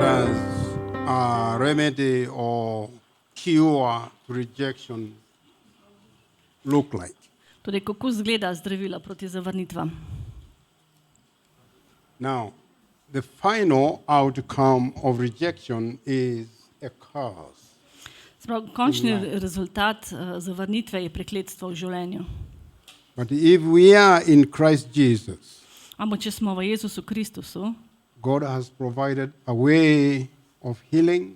does a remedy or cure to rejection look like? Torej, kako izgleda zdravila proti zavrnitvam? Now, the final outcome of rejection is a curse. Sprav, končni rezultat zavrnitve je prekletstvo v življenju. But if we are in Christ Jesus, Ampak če smo v Jezusu Kristusu, God has provided a way of healing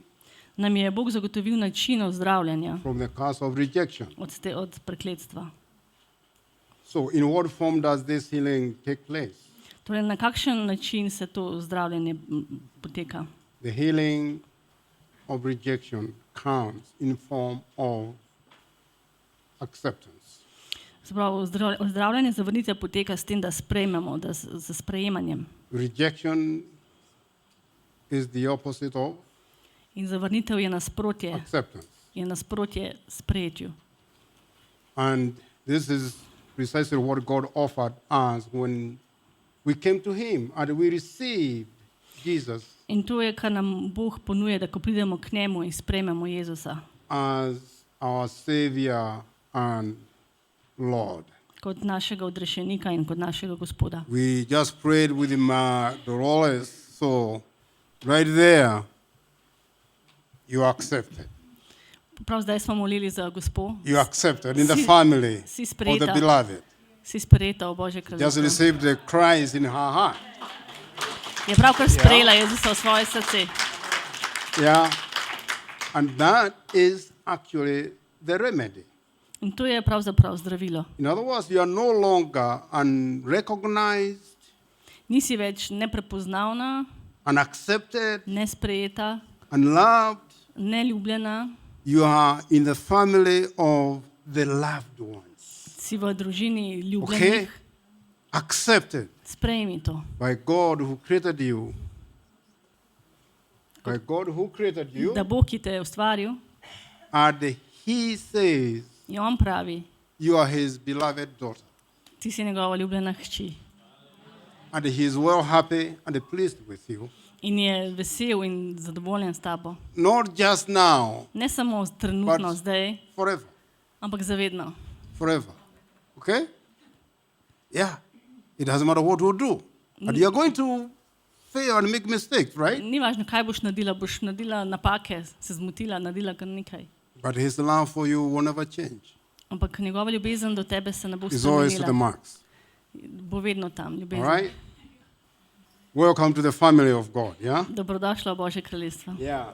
nam je Bog zagotovil način zdravljenja from the curse of rejection. od prekletstva. So, in what form does this healing take place? Torej, na kakšen način se to zdravljenje poteka? The healing of rejection comes in form of acceptance. Sprav, zdravljenje zavrnitve poteka s tem, da sprejmemo, z sprejemanjem. Rejection is the opposite of In zavrnitev je acceptance. nasprotje sprejetju. And this is precisely what God offered us when we came to Him and we received Jesus In to je, kar nam Bog ponuja, da ko pridemo k njemu in sprejmemo Jezusa as our Savior and Lord. kot našega odrešenika in kot našega Gospoda. We just prayed with Dolores, so right there, you accepted. Prav zdaj smo molili za Gospo. You accepted in the family si of the sprejeta. beloved. Si sprejeta v Božje Just kraljestvo. received the Christ in her heart. Je pravkar sprejela Jezusa v svoje srce. Yeah. And that is actually the remedy. In to je pravzaprav zdravilo. In other words, you are no longer unrecognized, Nisi več neprepoznavna, unaccepted, nesprejeta, unloved. neljubljena, You are in the family of the loved ones. si v družini Okay? ljubljenih. Accepted Sprejmi to. by God who created you. By God who created you. Da Bog, ki te je ustvaril, And He says, in on pravi, you are His beloved daughter. ti si njegova ljubljena hči. And He is well happy and pleased with you. In je vesel in zadovoljen s tabo. Not just now, Ne samo trenutno, But- zdaj, forever. ampak zavedno. Forever. Okay? Yeah. It doesn't matter what you do. And you're going to fail and make mistakes, right? Ni važno, kaj boš naredila napake, se zmotila, naredila kar nekaj. But His love for you will never change. Ampak njegova ljubezen do tebe se ne bo It's always to the spremenila. marks. Bo vedno tam, All ljubezen. right? Welcome to the family of God, yeah? Dobrodošla v Božje kraljestvo. Yeah.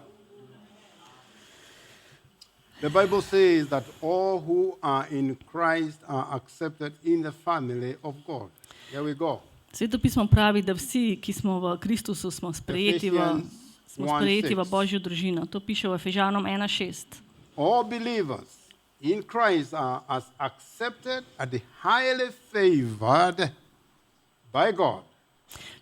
The Bible says that all who are in Christ are accepted in the family of God. Here we go. Sveto pismo pravi, da vsi, ki smo v Kristusu, smo sprejeti v Božjo družino. To piše v Efežanom 1:6. All believers in Christ are as accepted and highly favored by God.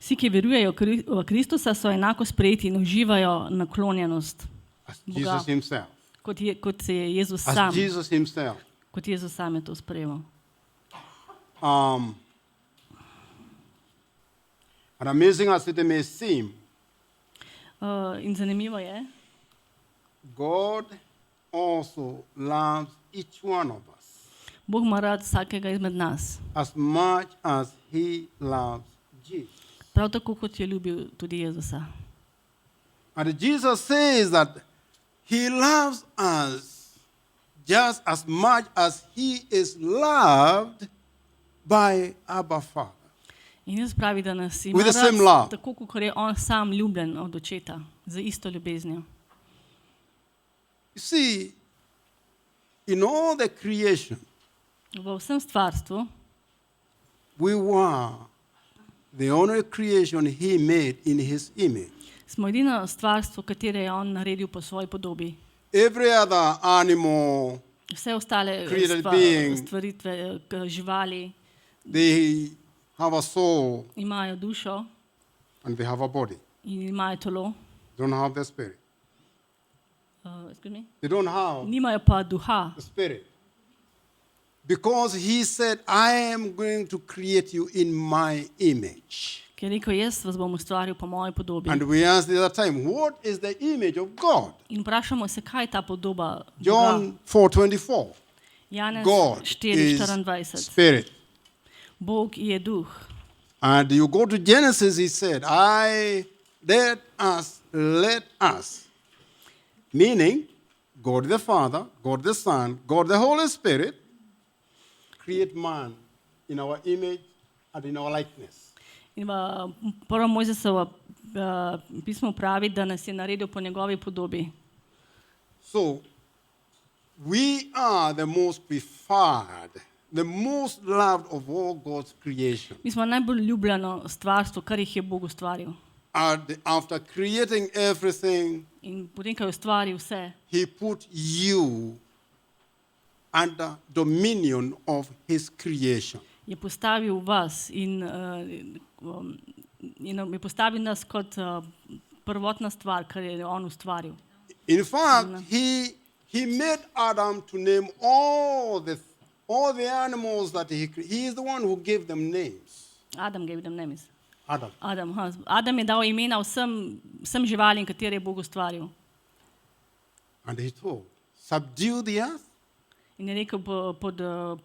Vsi, ki verujejo v Kristusa, so enako sprejeti in uživajo naklonjenost, As Boga. Jesus Himself. kot je Jezus As sam. Jesus Himself. Kot Jezus sam je to sprejemal. And amazing as it may seem, In zanimivo je, God also loves each one of us Bog ima rad vsakega izmed nas. as much as He loves Jesus. Prav tako, kot je ljubil tudi Jezusa. And Jesus says that He loves us just as much as He is loved by Abba Father. In Jezus pravi, da nas ima With the same rad, love. tako kot je on sam ljubljen od očeta, z isto ljubeznijo. You see, in all the creation, V vsem stvarstvu we were the only creation He made in His image. smo edino stvarstvo, katere je on naredil po svoji podobi. Every other animal, Vse ostale Created being. stvaritve, živali they have a soul imajo dušo and they have a body. in imajo telo. They don't have the spirit. Excuse me? They don't have Nimajo pa duha, the spirit. Because He said, I am going to create you in my image. ki je rekel, jaz vas bom ustvaril po moji podobi. And we asked the other time, what is the image of God? In vprašamo se, kaj je ta podoba Boga. John 4:24. Janez God is 4:24. spirit. Bog je duh. And you go to Genesis, he said, let us. Meaning, God the Father, God the Son, God the Holy Spirit, create man in our image and in our likeness. In v prvem Mojzesovo pismo pravi, da nas je naredil po njegovi podobi. So, we are the most preferred, the most loved of all God's creation. Mi smo najbolj ljubljeno stvarstvo, kar jih je Bog ustvaril. And after creating everything, In potem, ko je ustvaril vse, he put you under dominion of his creation. je postavil vas in je postavil nas kot prvotna stvar, kar je on ustvaril. In fact, he made Adam to name all the animals that he is the one who gave them names. Adam gave them names. Adam. Adam je dal imena vsem živalim, katere je Bog ustvaril. And he told, subdue the earth In je rekel,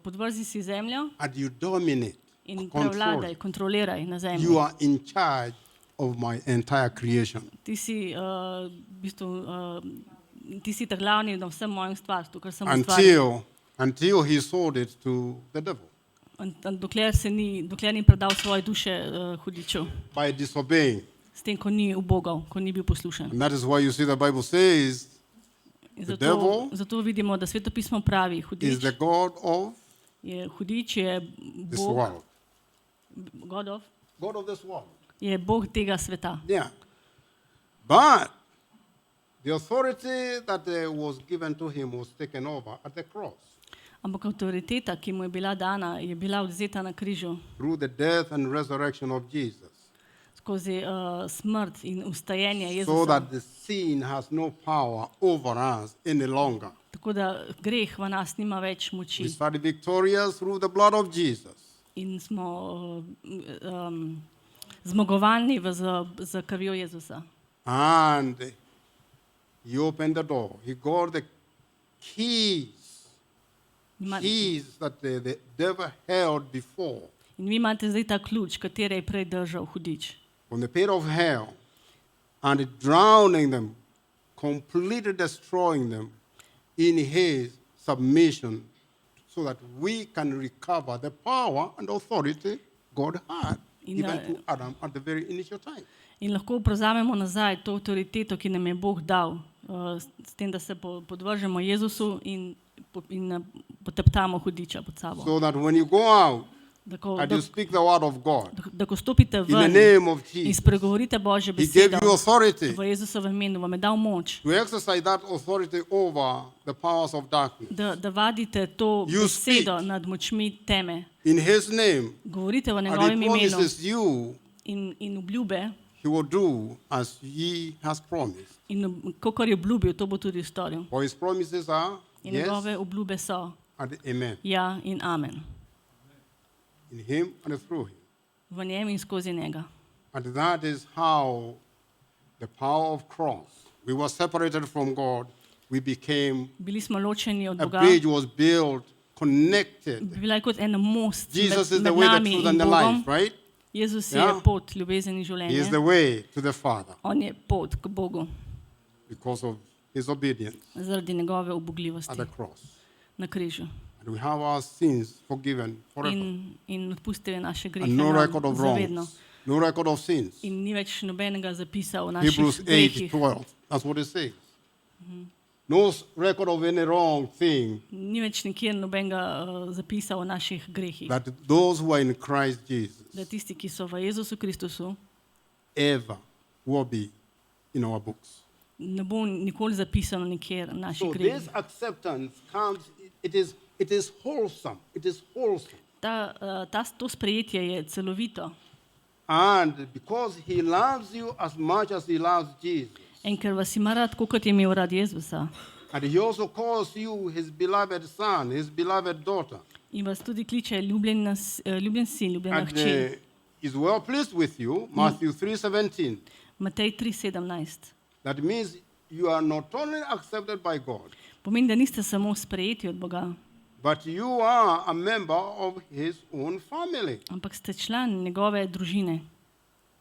podvrzi si zemljo and you dominate, in control. prevladaj, kontroliraj na zemlji. You are in charge of my entire creation. Ti si v bistvu ti si ta glavni na vsem mojem stvarstvu, kar sem ustvaril. Until he sold it to the devil. Dokler ni predal svoje duše hudiču. By disobeying. S tem, ko ni ubogal, ko ni bil poslušen. And that is why you see the Bible says the devil zato vidimo, da Sveto pismo pravi, is hudič the God of je this Bog, world. God of this world. je Bog tega sveta. Yeah. But the authority that was given to him was taken over at the cross. Ampak avtoriteta, ki mu je bila dana, je bila odvzeta na križu Through the death and resurrection of Jesus. skozi smrt in ustajenje So Jezusa. that the sin has no power over us any longer. Tako da greh v nas nima več moči We started victorious through the blood of Jesus. in smo zmagovalni z krvjo Jezusa. And he opened the door. He got the keys that the devil held before. In vi imate zdaj ta ključ, katere je prej držal hudič. From the pit of hell and drowning them, completely destroying them in his submission so that we can recover the power and authority God had given to Adam at the very initial time. In lahko prevzamemo nazaj to avtoriteto, ki nam je Bog dal, s tem, da se podvržemo Jezusu in poteptamo hudiča pod sabo. So that when you go out and you speak the word of God Da ko stopite in the ven name of in Jesus, spregovorite Božjo he gave besedo you authority v Jezusovem imenu, vam je dal moč, to exercise that authority over the powers of darkness. da vadite to You besedo speak nad močmi teme. in his name, Govorite v and njegovem he imenu promises you in obljube, he will do as he has promised. in kakor je obljubil, to bo tudi storil. For his promises are In yes njegove obljube so and amen. ja in amen. In him and through him. V njem in skozi njega. And that is how the power of cross. We were separated from God. We became, Bili smo ločeni od a Boga. bridge was built, connected. Bila je kot en most Jesus is med the way, the nami truth, in and the Bogom. life, right? Jezus Ja. je pot, ljubezen in He is življenje. the way to the Father On je pot k Bogu because of his obedience zaradi njegove at ubogljivosti the cross. na križu. And we have our sins forgiven forever. In odpustil je naše grehe And no nam record of zavedno. wrongs, no record of sins. In ni več nobenega zapisa o Hebrews naših grehih. 8:12. That's what it says. No record of any wrong thing. Ni več nikjer nobenega zapisa o naših grehih. That those who are in Christ Jesus Da tisti, ki so v Jezusu Kristusu, ever will be in our books. ne bo nikoli zapisano nikjer naših So grehih. this acceptance comes, it is wholesome. It is wholesome. To sprejetje je celovito. And because he loves you as much as he loves Jesus, In ker vas ima rad, tako kot je imel rad Jezusa. and he also calls you his beloved son, his beloved daughter. In vas tudi kliče ljubljen sin, ljubljena And hči. is well pleased with you, Matthew 3:17. Matej 3:17. That means you are not only accepted by God, Pomeni, da niste samo sprejeti od Boga, but you are a member of His own family. ampak ste član njegove družine.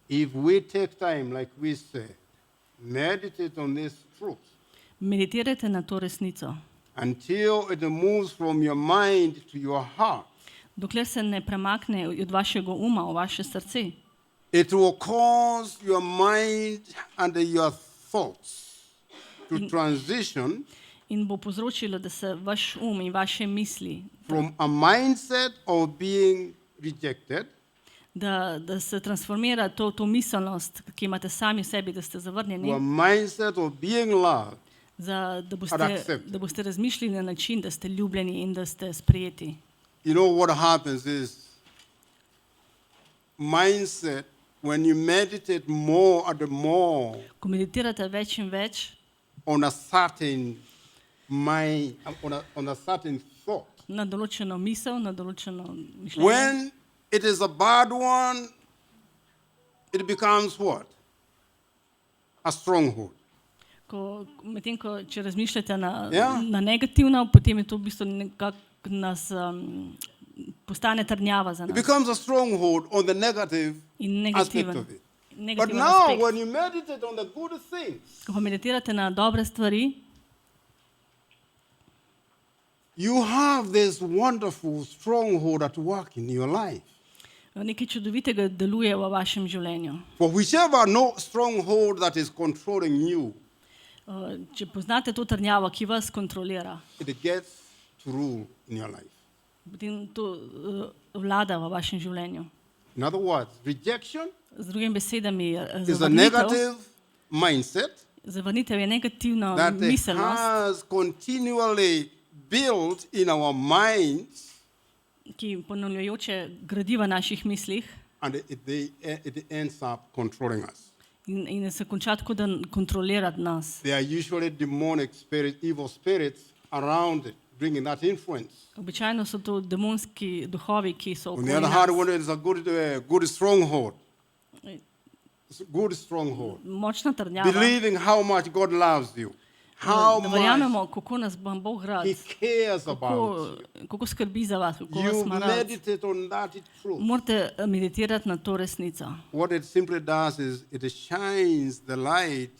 If we take time, like we said, meditate on this truth Meditirajte na to resnico, until it moves from your mind to your heart. dokler se ne premakne od vašega uma v vaše srce. It will cause your mind and your thoughts to transition In bo povzročilo, da se vaš in vaše misli, from a mindset of being rejected da se transformira to miselnost, ki imate sami v sebi, da ste to a zavrnjeni, mindset of being loved. da boste razmišljali na način, da ste ljubljeni in da ste sprejeti. You know what happens is mindset, when you meditate more and more Ko meditirate več in več on a certain mind, on a certain thought, na določeno misel, na določeno mišljenje, when it is a bad one, it becomes what? A stronghold. medtem ko če razmišljate Ja. na negativno, potem je to v bistvu nekako nas postane trdnjava za It nas. becomes a stronghold on the negative In aspect negativen, of it. But negativen now, aspekt. when you meditate on the good things, Ko pa meditirate na dobre stvari, you have this wonderful stronghold at work in your life. nekaj čudovitega deluje v vašem življenju. For whichever no stronghold that is controlling you, Če poznate to trdnjavo, ki vas kontrolira, it gets to rule in your life. potem to vlada v vašem življenju. In other words, rejection Z drugimi besedami, is a negative mindset zavrnitev je negativna that miselnost, has continually built in our minds, ki ponavljajoče gradi v naših mislih and it ends up controlling us. in se konča tako, da kontrolira nas. There are usually demonic spirits, evil spirits around it, bringing that influence. Običajno so to demonski duhovi, ki so On okoli the other hand, nas. when it is a good stronghold, it's a good stronghold, Močna trdnjava, believing how much God loves you, how da much verjamemo, kako nas Bog rad, He cares about you. kako skrbi za vas, kako vas You ima rad. meditate on that truth. Morate meditirati na to resnico. What it simply does is it shines the light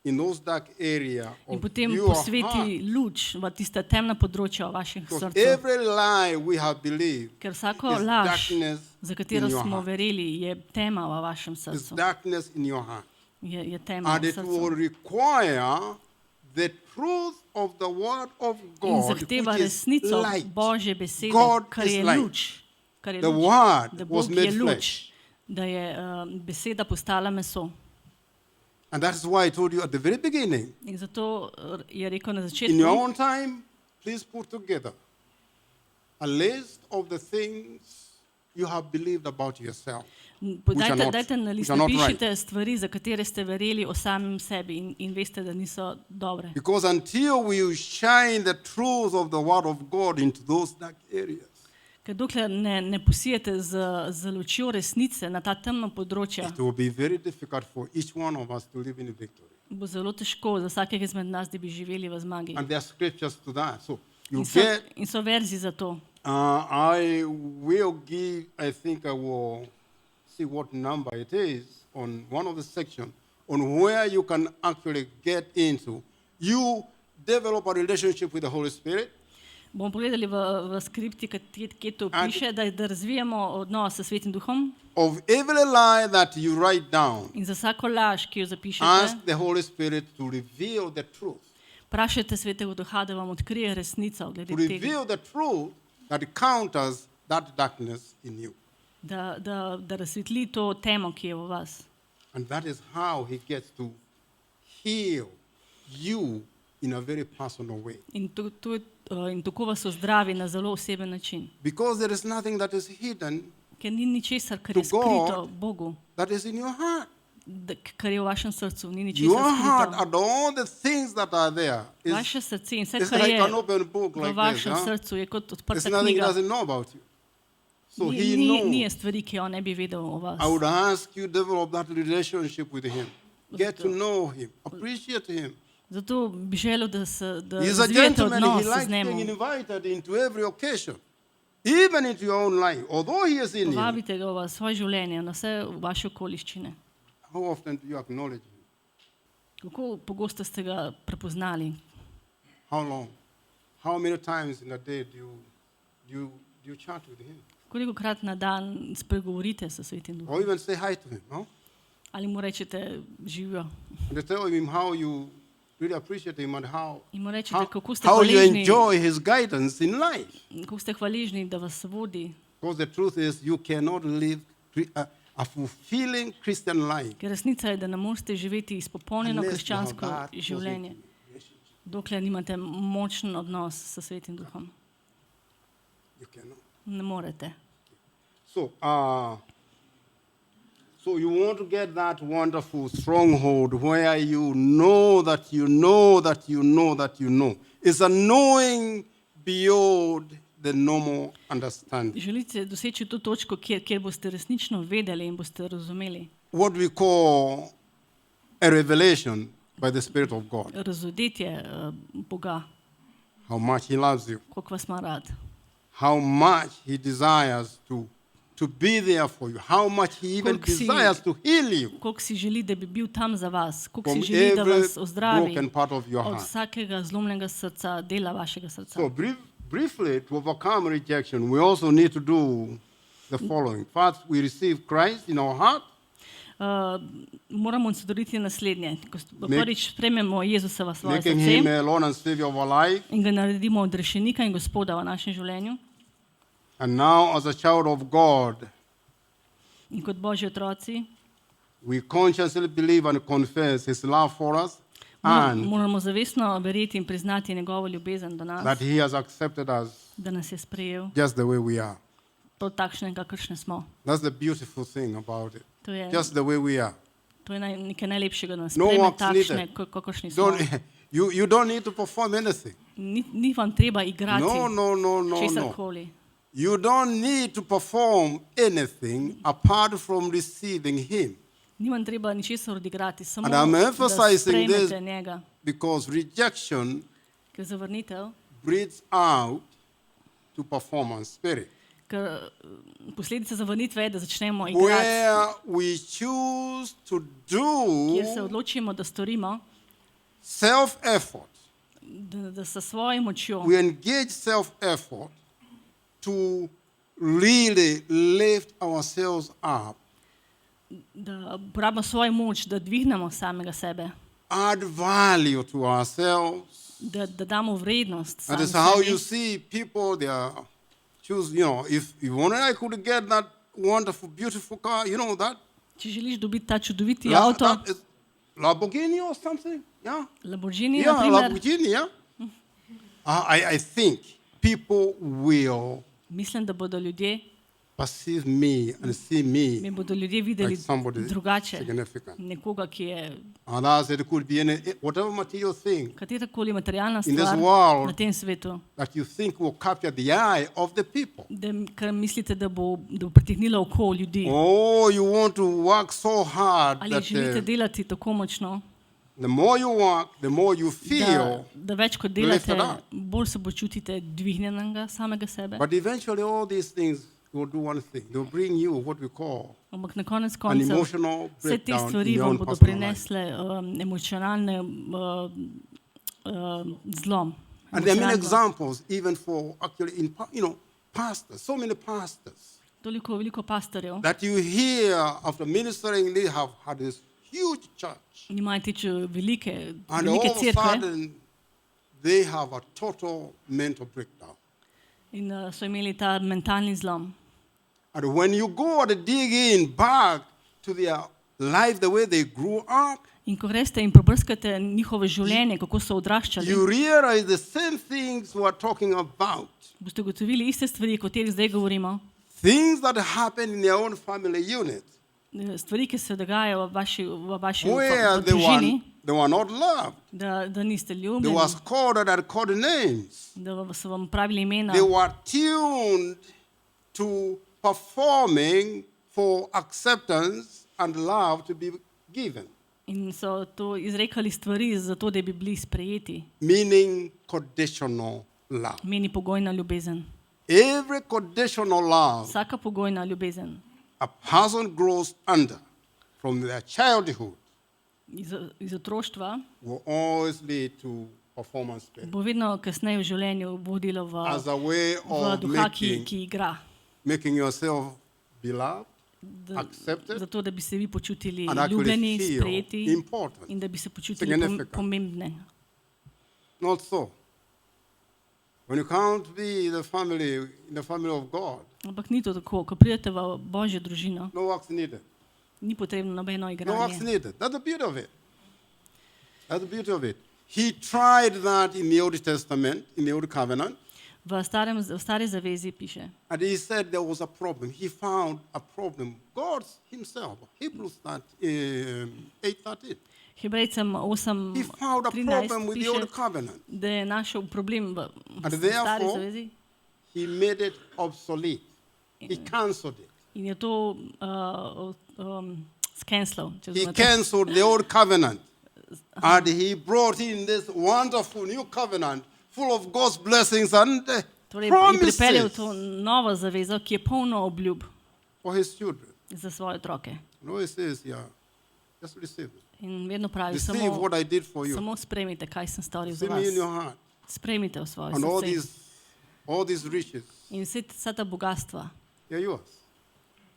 in those dark areas In of potem your heart. posveti luč v tista temna področja v vaših Because srcu. every lie we have believed Ker vsako is laž, darkness za katero in your smo heart. verjeli, je tema v vašem It's srcu. darkness in your heart. Je tema And v it will srcu. require the truth of the word of In God, zahteva which is resnico light. Božje besede, God kar is je light. luč. Kar je The luč. word Da was Bog made je luč. flesh. Da je beseda postala meso. And that is why I told you at the very beginning, In zato je rekel na in your začetku, own time, please put together a list of the things you have believed about yourself. dajte na list, which are not napišite stvari, za katere ste verjeli o samem sebi in veste, da niso dobre. Because until we shine the truth of the word of God into those dark areas, Ker dokler ne posijete z lučjo resnice na ta temna področja, it will be very difficult for each one of us to live in victory. bo zelo težko za vsakega izmed nas, da bi živeli v zmagi. And there are scriptures to that. So you In so, get, in so verzi za to. I will give, I think I will see what number it is on one of the sections on where you can actually get into. You develop a relationship with the Holy Spirit. Bomo pogledali v skripti, kje to And- piše, da razvijamo odnos s Svetim Duhom Of every lie that you write down, in za vsako laž, ki jo zapišete, ask the Holy Spirit to reveal the truth. vprašajte Svetega Duha, da vam odkrije resnico To glede tega, reveal the truth that counters that darkness in you. da razsvetli to temo, ki je v vas. And that is how he gets to heal you in a very personal way. In tako vas ozdravi na zelo oseben način. Because there is nothing that is hidden Ker ni ničesar, kar To je skrito God. Bogu, that is in your heart. kar je v vašem srcu, ni Your ničesar heart skrito. and all the things that are there is Vaše srce in vse, it's kar like je an open book v like this. vašem Huh? srcu, je kot There's odprta nothing he knjiga. doesn't know about you. So he knows. Nije stvari, ki on ne bi vedel o vas. I would ask you to develop that relationship with him. Get to know him. Appreciate him. Zato bi želel, da He's a razvijete gentleman. odnos He likes z njim. being invited into every occasion, even into your own life. Although he is in you, Povabite ga v svoje življenje, na vse vaše okoliščine. how often do you acknowledge him? Kako pogosto ste ga prepoznali? How long? How many times in a day do you chat with him? Kolikokrat na dan spregovorite s Svetim Duhom? Or even say hi to him, no? Ali mu rečete živijo? And to tell him how you really appreciate him and In mu rečete, kako ste how you hvaležni, enjoy his guidance in life. kako ste hvaležni, da vas vodi. Because the truth is, you cannot live a fulfilling Christian life Ker resnica je, da ne morete živeti izpopolnjeno unless you have krščansko that življenje, positive relationship. dokler nimate močen odnos s Svetim Duhom. You cannot. Ne morete. So, so you want to get that wonderful stronghold where you know that you know that you know that you know. It's a knowing beyond the normal understanding. Želite doseči to točko, kjer boste resnično vedeli in boste razumeli. What we call a revelation by the Spirit of God. Razodetje Boga, How much He loves you. koliko vas ima rad. How much He desires to be there for you. How much He even Koliko si- desires to heal you Koliko si želi, da bi bil tam za vas, koliko from si želi, da every vas ozdravi broken part of your od heart. vsakega zlomljenega srca, dela vašega srca. So briefly, to overcome rejection, we also need to do the following. First, we receive Christ in our heart. Moramo storiti naslednje. Ko Make- prvič sprejmemo Jezusa v svoje Making Him srce Lord and Savior of our life. in ga naredimo od rešenika in Gospoda v našem življenju. And now, as a child of God, In kot Božji otroci we consciously believe and confess His love for us and moramo zavestno verjeti in priznati njegovo ljubezen do that nas, He has accepted us da nas je sprejel just the way we are. to takšne, kakršne smo. That's the beautiful thing about it. To je, Just the way we are. to je nekaj najlepšega, da nas No sprejme works takšne, needed. kakršni smo. You don't need to perform anything. Ni vam treba igrati No. česarkoli. You don't need to perform anything apart from receiving Him. Ni vam treba ničesar odigrati, samo And I'm da emphasizing this sprejmete njega. because rejection Ker zavrnitev, breeds out to performance spirit, ker posledica zavrnitve je, da začnemo igrati, where we choose to kjer se do odločimo, da storimo, self-effort. da sa svojim močjo We engage self-effort to really lift ourselves up, da uporabimo svojo moč, da dvignemo samega sebe, add value to ourselves. da damo vrednost That is samemu how sebi. you see people, they are choose, if only I could get that wonderful, beautiful car, you know that? Če želiš dobiti ta čudoviti avto, That is Lamborghini or something? Yeah. Lamborghini, Yeah, na primer, Lamborghini, yeah. I think people will mislim, da bodo ljudje, perceive me and see me me bodo ljudje videli like somebody drugače, significant. nekoga, ki je And as it could be any, whatever material thing katerakoli materialna In this stvar world- na tem svetu, that you think will capture the eye of the people. kar mislite, da bo pritegnilo oko ljudi. Oh, you want to work so hard Ali that želite delati tako močno, the more you work, the more you feel. da več kot lifted delate, up. bolj se počutite dvignjenega samega sebe. But eventually, all these things will do one thing. They'll bring you what we call Ampak na konec an koncev emotional vse te breakdown in stvari your vam own bodo personal life. prinesle emocionalne zlom. And there are many emocionalno. examples, even for actually pastors. So many pastors Veliko pastorjev that you hear after ministering, they have had this huge church, imajo te velike and all of a cerkve sudden they have a total mental breakdown. in so imeli ta mentalni zlom. And when you go and dig in back to their life, the way they grew up, In ko greste in pobrskate njihovo življenje, kako so odraščali, you realize the same things we are talking about. boste ugotovili iste stvari, o katerih zdaj govorimo. Things that happen in their own family unit, Stvari, ki se dogajajo v vaši where družini, they were not loved. da niste They ljubljeni, were called and called names. da so vam pravili imena, They were tuned to performing for acceptance and love to be given, In so to izrekali stvari zato, da bi bili sprejeti. meaning conditional love. Meni pogojna ljubezen. Every conditional love Vsaka pogojna ljubezen a person grows under from their childhood iz otroštva will always lead to performance pay bo vedno kasneje v življenju vodilo v as a way of duha, ki igra. making yourself beloved, Da, accepted, zato, da bi se vi počutili and actually ljubljeni, feel sprejeti important. in da bi se počutili Significant. pomembne. Not so. When you come to be in the family of God, Ampak ni to tako. Ko pridete v Božjo družino, no works needed. ni potrebno nobeno No works igranje. needed. That's the beauty of it. That's the beauty of it. He tried that in the Old Testament, in the Old Covenant, V stari zavezi piše, and he said there was a problem. He found a problem. God himself, Hebrews 8:13. Hebrejcem He found a 8:13 problem with the piše, Old Covenant. da je našel problem v And stari therefore, zavezi he made it obsolete. He cancelled it. in je to skenslal. He cancelled the Old Covenant. And he brought in this wonderful new covenant full of God's blessings and Torej je pripeljal promises to novo zavezo, ki je polno obljub for his children. za svoje otroke. No, he says, yeah, just receive it. In vedno pravi, Receive what I did for you. samo sprejmite, kaj sem storil za See me in your vas. heart. Sprejmite v svoje And srce. all these riches, In vsa ta bogatstva they're yours.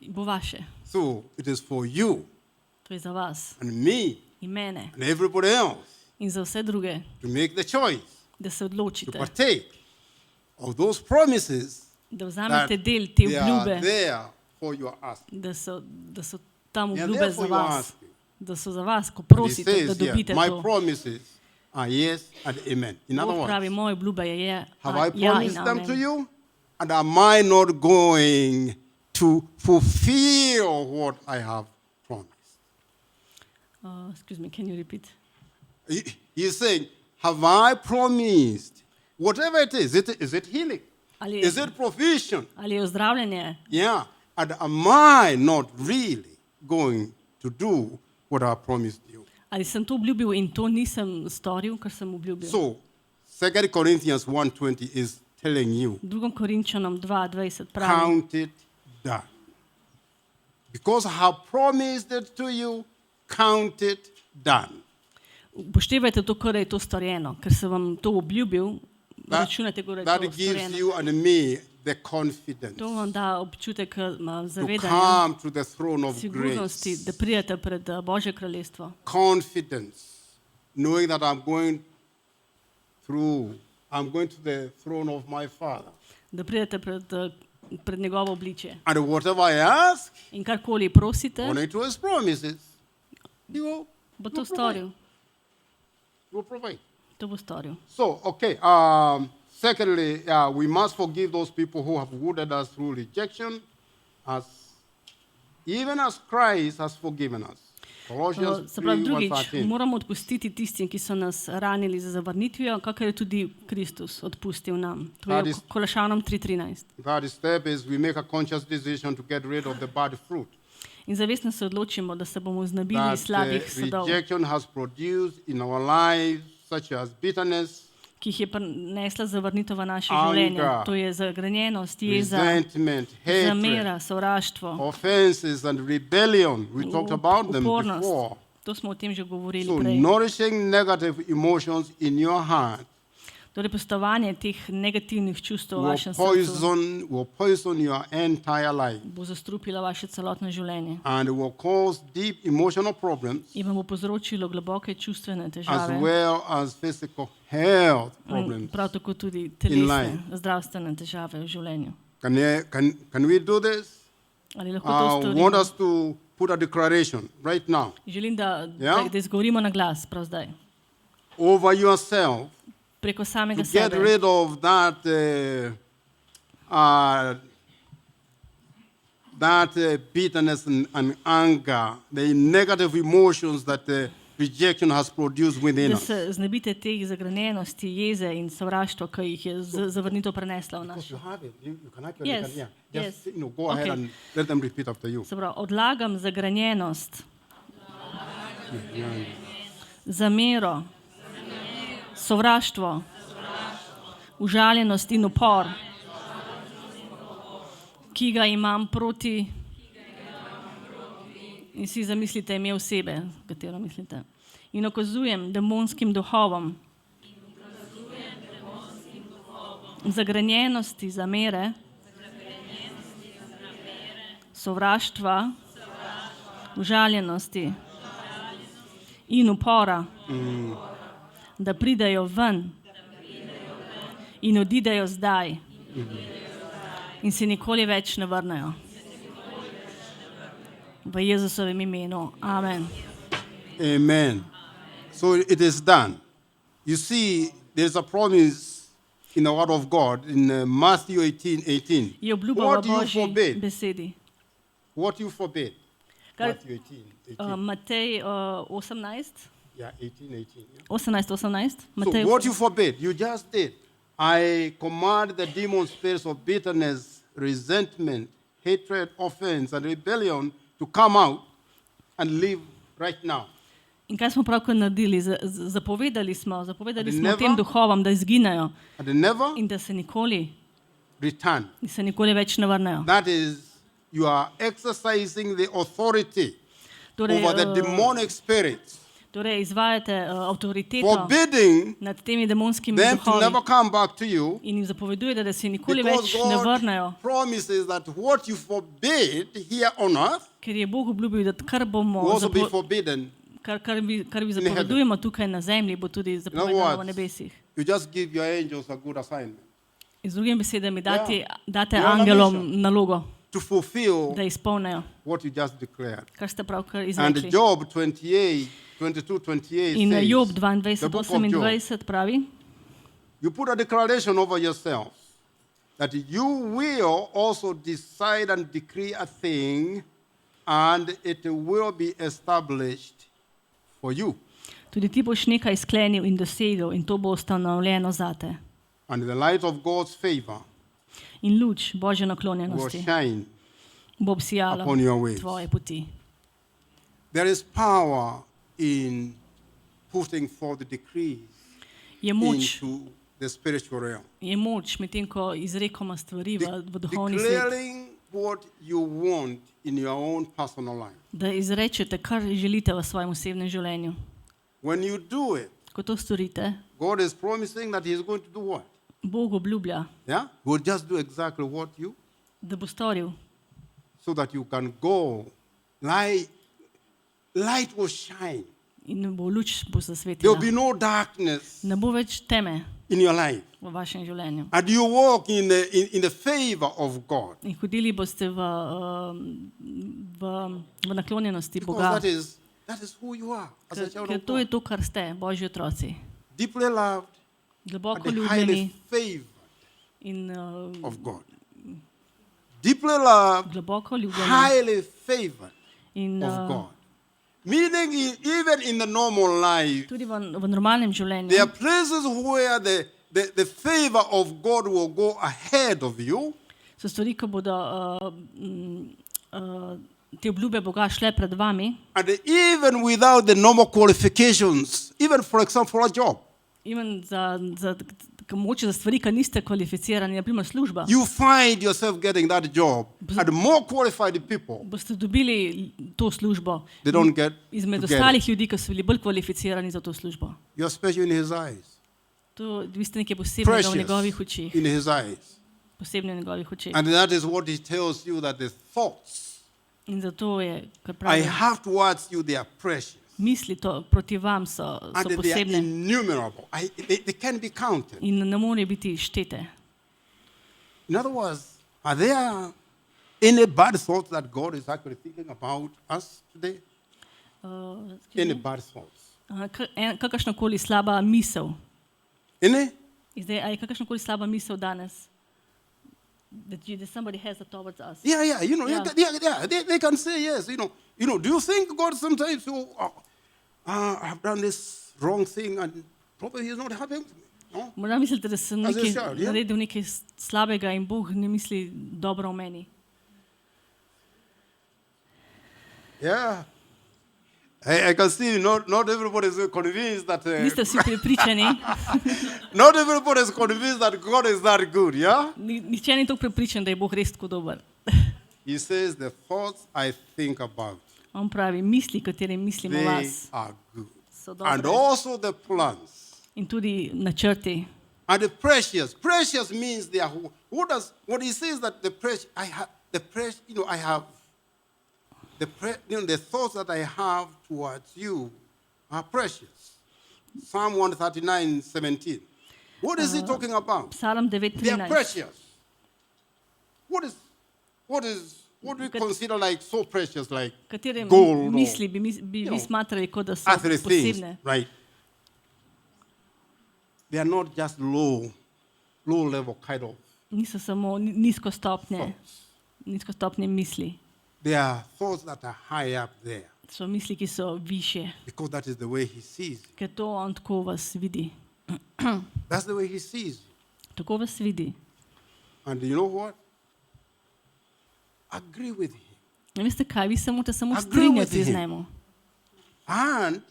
bo vaše. So it is for you To je za vas and me in mene and everybody else in za vse druge, to make the choice da se to odločite, partake of those promises da that vzamete del te they are obljube, there for your asking. da so tam They are obljube there za for your vas, asking. da so za vas, ko And he prosite, da says, yeah, dobite my to. promises are yes and amen. In other Bog pravi, words, moje obljube je have I ja in promised them to amen. you? And am I not going to fulfill what I have promised? Excuse me, can you repeat? He's saying, have I promised, whatever it is it healing? Ali Is je, it provision? ali je ozdravljanje? Yeah. And am I not really going to do what I promised you? Ali sem to obljubil in to nisem storil, kar sem obljubil? So, 2 Corinthians 1:20 is telling you, 2. Korinčanom 2:20 pravi, count it done. Because I have promised it to you, count it done. upoštevajte to, kar je to storjeno, ker sem vam to obljubil, računajte, kar je That to gives storjeno. you and me the confidence To vam da občutek to zavedanja, come to the throne of sigurnosti, grace. da pridete pred Božje kraljestvo. Confidence, knowing that I'm going to the throne of my Father. Da pridete pred njegovo obličje. And whatever I ask, In karkoli prosite, according to his promises, he will, bo to storil. he will provide. To bo storil. So, okay. Secondly, we must forgive those people who have wounded us through rejection, even as Christ has forgiven us. Colossians Se pravi, drugič, 3:13. moramo odpustiti tistim, ki so nas ranili za zavrnitvijo, kakor je tudi Kristus odpustil nam. To je That v is- Kološanom 3:13. Third step is we make a conscious decision to get rid of the bad fruit In zavestno se odločimo, da se bomo znebili that slabih sadov, rejection has produced in our lives, such as bitterness, ki jih je prinesla zavrnitev v naše Anger. življenje. To je zagrenjenost, jeza, resentment, hatred, zamera, sovraštvo, offenses, and rebellion. We talked about them upornost. before. To smo o tem že govorili So, prej. nourishing negative emotions in your heart Torej, postovanje teh negativnih čustev v vašem srcu will poison your entire life bo zastrupilo vaše celotno življenje and will cause deep emotional problems in vam bo povzročilo globoke čustvene as težave. well as physical health In problems. prav tako tudi life. telesne, zdravstvene težave v življenju. Can we do this? Ali lahko to I want storimo? us to put a declaration right now Želim, Ja. da izgovorimo na glas prav zdaj. over yourself Preko samega to get sebe. rid of that bitterness and anger, the negative emotions that rejection has produced within da us. se znebite teh zagrenjenosti, jeze in sovraštva, ki jih je zavrnitev prenesla v Because naš. you have it. You can actually, Yes, just yes. go ahead Okay. and let them repeat after you. Se pravi, odlagam zagrenjenost, zamero, sovraštvo, užaljenost in upor, ki ga imam proti, in si zamislite ime osebe, katero mislite, in okazujem demonskim duhovom, zagrenjenosti, zamere, sovraštva, užaljenosti in upora, da pridejo ven in odidejo zdaj in se nikoli več ne vrnejo. V Jezusovem imenu. Amen. Amen. So it is done. You see, there's a promise in the Word of God in Matthew 18:18. Je obljuba What v you Božji forbid? besedi. What you forbid? Kar, Matthew 18:18. Matej 18, Yeah, 18:18. Yeah. 18. So Matej what you forbid, you just did. I command the demon spirits of bitterness, resentment, hatred, offense, and rebellion to come out and live right now. In kaj smo pravkar naredili? Zapovedali smo never- tem duhovom, da izginejo And they never in da se nikoli več ne vrnejo. That is, you are exercising the authority Torej, over the demonic spirits, torej izvajate avtoriteto forbidding nad temi demonskimi them to never duhovi come back to you, in jim zapovedujete, da se nikoli because več ne vrnejo, God promises that what you forbid here on earth ker je Bog obljubil, da kar bomo will also be forbidden. kar bi zapovedujemo tukaj na zemlji, bo tudi zapovedano v words, nebesih. You just give your angels a good assignment Z drugimi besedami, date You're on a angelom mission. nalogo, to fulfill da izpolnijo, what you just declared. kar ste pravkar And izrekli. Job 22:28 In Job says, 22, the book of Job, 28 pravi, you put a declaration over yourself that you will also decide and decree a thing, and it will be established for you. tudi ti boš nekaj sklenil in dosegel in to bo ustanovljeno zate. And the light of God's favor In luč Božje will naklonjenosti shine. bo obsijala upon your ways. tvoje poti. There is power in putting forth the decrees Je moč, into the spiritual realm. medtem ko izrekamo stvari v duhovni svet, Declaring what you want in your own personal life. da izrečete, kar želite v svojem osebnem življenju. When you do it, Ko to storite, God is promising that He is going to do what? Bog obljublja, Yeah? He will just do exactly what you, da bo storil, so that you can go. Light will shine. in bo luč bo There zasvetila. will be no darkness Ne bo več teme in your life. v vašem življenju. And you walk in the favor of God. In hodili boste v naklonjenosti Because Boga, that is who you are as a child ker of to je God. to, kar ste, Božji otroci. Deeply loved Globoko and ljubljeni highly favored in of God. Deeply loved, globoko ljubljeni highly favored in of God. Meaning, even in the normal life, tudi v normalnem there are življenju places where the favor of God will go ahead of you, so stvari, ko bodo te obljube Boga šle pred vami, and even without the normal qualifications, even for example, for a job, in mogoče za stvari, ki niste kvalificirani, naprimer služba, you find yourself getting that job, and more qualified people, boste dobili to službo they don't get izmed to get it. ostalih ljudi, ki so bili bolj kvalificirani za to službo. You're special in His eyes, To, vi ste nekaj posebnega v njegovih precious očih, in His eyes. posebno v njegovih očih. And that is what He tells you, that the thoughts In zato je, kar I pravi, have towards you, they are precious. misli to proti vam so And they are posebne innumerable. They can be counted. in ne morejo biti štete. In other words, are there any bad thoughts that God is actually thinking about us today? Any bad thoughts? Kakršnakoli slaba misel. Any? A je kakršnakoli slaba misel danes? That somebody has towards us. Yeah. Yeah. They can say yes. Do you think God sometimes will I've done this wrong thing and probably he's not happy with me. No? Morda mislite, da sem As a nekaj child, yeah. naredil nekaj slabega in Bog ne misli dobro o meni. Yeah. I can see not everybody is convinced that Niste vsi prepričani, not everybody is convinced that God is that good, yeah? nihče ni tako prepričan, da je Bog res tako dober. He says the thoughts I think about, On pravi, misli, katere mislim o they vas, are good. so And dobre. also the plans. In tudi načrti. And the precious. Precious means they are what he says that the precious I have the thoughts that I have towards you are precious. Psalm 139:17. What is he talking about? Psalm They are 9:13. precious. What do we consider like so precious, like Katere gold or misli bi vi know, smatrali, kot da so earthly things, posebne? right? They are not just low level kind of Niso samo thoughts. nizkostopne misli. They are thoughts that are high up there So misli, ki so višje, because that is the way he sees you. ker to on tako vas vidi. That's the way he sees you. Tako vas vidi. And you know what? Agree with him. In veste kaj, vi se morate samo Agree with strinjati z him. njim. And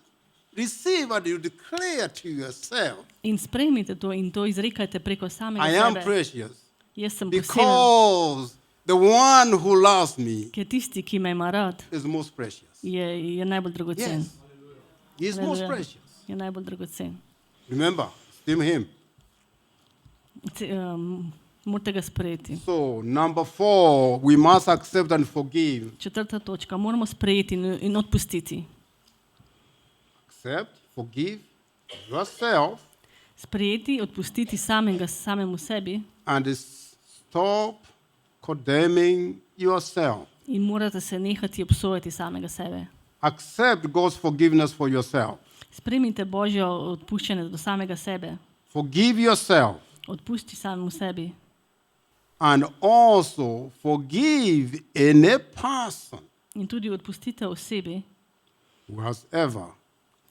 receive and you declare to yourself, In sprejmite to in to izrekajte preko samega I am sebe. precious Jaz sem poseben, because the one who loves me ker tisti, ki me ima rad, is most precious. je najbolj dragocen. Yes. He is most Hallelujah. precious. Je najbolj dragocen. Remember, esteem him. Morate ga sprejeti. So, number 4, we must accept and forgive. 4. točka, moramo sprejeti in odpustiti. Accept, forgive yourself, Sprejeti, odpustiti samemu sebi and stop condemning yourself. in morate se nehati obsojati samega sebe. Accept God's forgiveness for yourself. Sprejmite Božjo odpuščanje do samega sebe. Forgive yourself Odpusti samemu sebi. and also forgive any person In tudi odpustite osebi, who has ever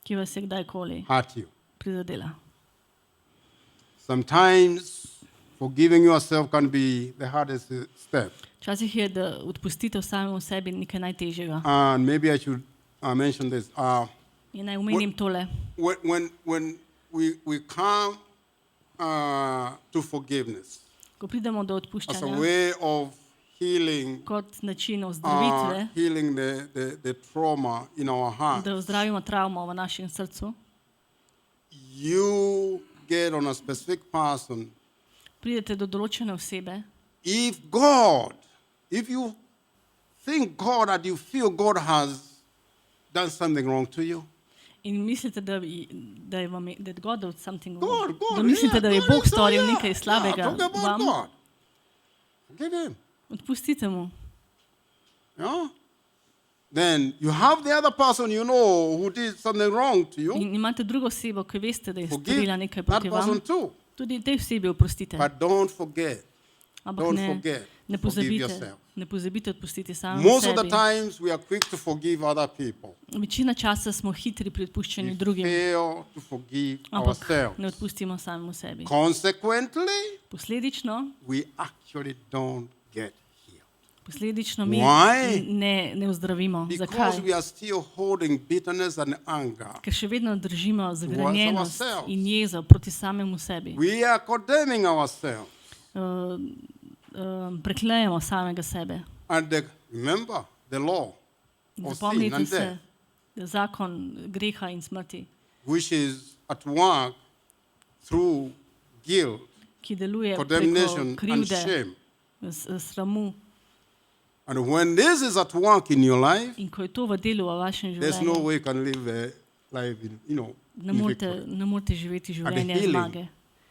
ki vas je kdajkoli hurt you. prizadela. Sometimes forgiving yourself can be the hardest step. Včasih je, da odpustite samemu sebi nekaj najtežjega. And maybe I should mention this. In naj omenim tole. When we come to forgiveness Ko pridemo do as a odpuščanja way of healing, kot način ozdravitve, healing the trauma in our heart, da ozdravimo travmo v našem srcu, you get on a specific person. pridete do določene osebe. If you think God and you feel God has done something wrong to you, In mislite, da je God did something God, wrong. Da mislite, da je God Bog is storil yeah, nekaj slabega talk about vam, God. Forgive him. odpustite mu. Yeah? Then you have the other person you know who did something wrong to you. In imate drugo osebo, ki veste, da je Forgive storila nekaj that proti vam. person too. Tudi tej osebi oprostite. But don't forget. Ampak Don't ne forget. ne Forgive pozabite. yourself. Ne pozabite odpustiti samemu Most of the sebi. times we are quick to forgive other people. Večina časa smo hitri pri odpuščanju We drugim, fail to forgive ampak ourselves. ne odpustimo samemu sebi. Consequently, Posledično we actually don't get healed. Posledično mi Why? ne ozdravimo. Because Zakaj? we are still holding bitterness and anger. Ker še vedno držimo zagrenjenost ourselves. in jezo proti samemu sebi. We are condemning ourselves. Preklejemo samega sebe. And remember the law of sin Zapomnite and se, death, da zakon greha in smrti, which is at work through guilt, ki deluje preko condemnation, and krivde, shame. sramu. And when this is at work in your life, In ko je to v delu v vašem there's no življenju, way you can live a life in ne morete živeti And the življenje healing zmage.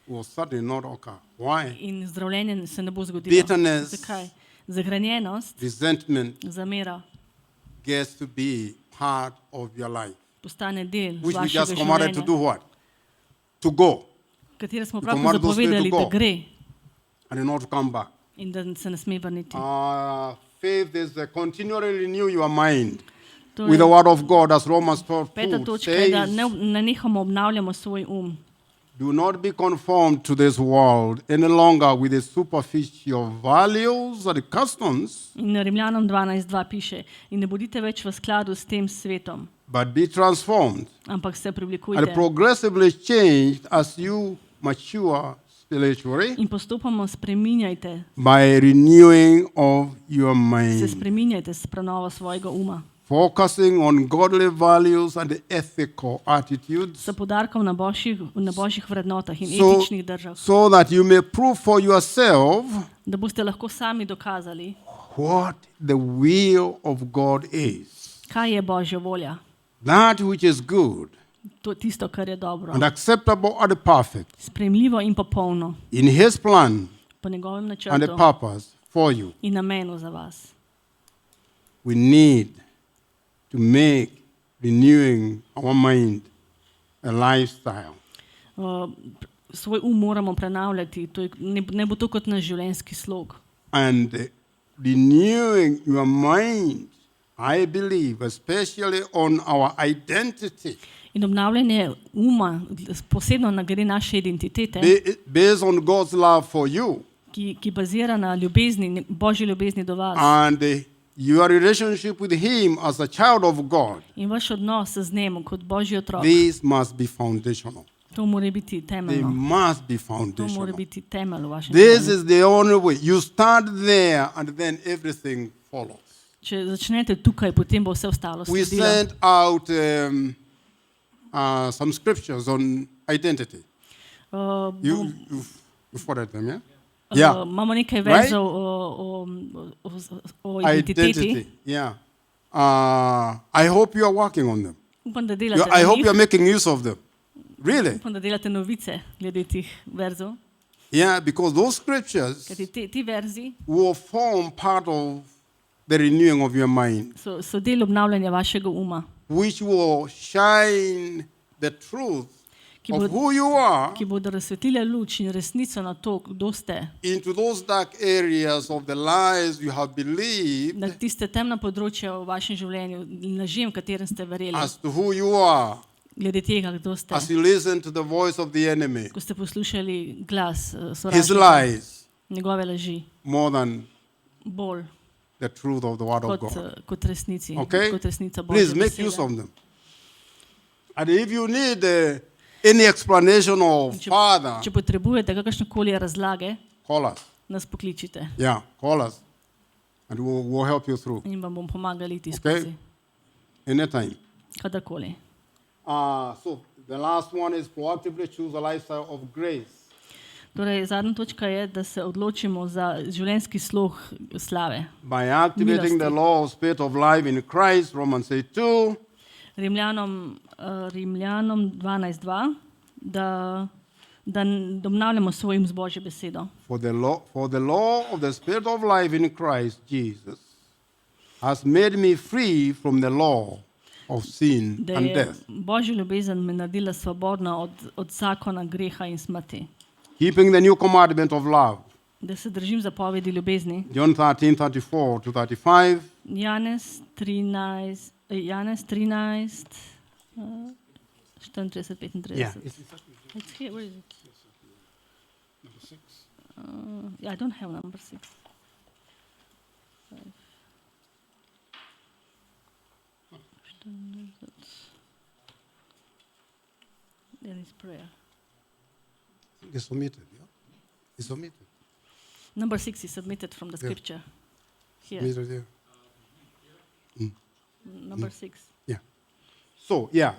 will certainly not occur. Why? In zdravljenje se ne bo zgodilo. Bitterness. Zakaj? Zagrenjenost, Resentment zamera gets to be part of your life, postane del which we vašega just commanded to do življenja, what? To go katero smo To pravkar command those people zapovedali, to da go. gre and not to come back. in da se ne sme vrniti. Faith is continually renew your mind. To with the je word of God, as Romans 12 peta 2 točka je, da says. ne nehamo obnavljamo svoj Do not be conformed to this world any longer with its superficial values and customs, In Rimljanom 12.2 piše, in ne bodite več v skladu s tem svetom, but be transformed ampak se and preoblikujte progressively changed as you mature spiritually in postopoma spreminjajte, by renewing of your se mind, spreminjajte s prenovo svojega focusing on godly values and ethical attitudes, s poudarkom na božjih vrednotah in so, etičnih držah, so that you may prove for yourself da boste lahko sami dokazali, what the will of God is, kaj je Božja volja, that which is good to tisto, kar je dobro, and acceptable and perfect sprejemljivo in popolno, in His plan po njegovem and načrtu the purpose for you. in namenu za vas. We need to make renewing our mind a lifestyle. Svoj moramo prenavljati, to je, ne bo to kot naš življenjski slog. And renewing your mind, I believe, especially on our identity, In obnavljanje posebno na glede naše identitete, based on God's love for you ki bazira na ljubezni, Božji ljubezni do vas. and your relationship with Him as a child of God, In vaš odnos z njim kot Božji otrok, these must be foundational. to mora biti They temeljno. must be To mora foundational. biti temelj v vašem This življenju. is the only way. You start there and then everything follows. Če začnete tukaj, potem bo vse ostalo We sledilo. sent out some scriptures on identity. You forwarded them, yeah? Yeah. Imamo nekaj Right? verzov o identiteti. Identity, yeah. I hope you are working on them. Upam, da delate I na hope you are njih. making use of them. Really? Upam, da delate novice glede teh verzov. Yeah, because those scriptures Kajti ti verzi will form part of the renewing of your mind, so del obnavljanja vašega which will shine the truth ki of bo- who you are ki bodo razsvetlile luč in resnico na to, kdo ste, into those dark areas of the lies you have believed na tiste temna področja v vašem življenju, lažem, katerem ste verjeli, as to who you are, glede tega, kdo ste. as you listen to the voice of the enemy, Ko ste poslušali glas his sovražnika, lies, njegove laži, more than bolj the truth of the word of kot, God. kot resnici, Okay? kot resnica Please Božje make use besede. of them. And if you need any explanation or further, Če potrebujete kakršnekoli razlage, call us. nas pokličite Yeah, call us. And we'll help you through in vam bom pomagali iti Okay. skozi, anytime. kadarkoli. So the last one is proactively choose a lifestyle of grace. Torej, zadnja točka je, da se odločimo za življenjski slog slave. By activating the Milosti. law of spirit of life in Christ, Romans 8:2, Rimljanom 12.2, da obnavljamo svojim z Božjo besedo. for the law of the spirit of life in Christ Jesus has made me free from the law of sin Da and je death. Božja ljubezen me naredila svobodna od zakona greha in smrti. Keeping the new commandment of love. Da se držim zapovedi ljubezni. John 13:34 to 35. Janez 13, 34, 35. It's here, where is it? Number 6. Yeah, I don't have number 6. There is prayer. It's omitted, yeah? It's omitted. Number 6 is submitted from the Yeah. scripture. Here, Omitted, yeah. number 6. Yeah. So, yeah,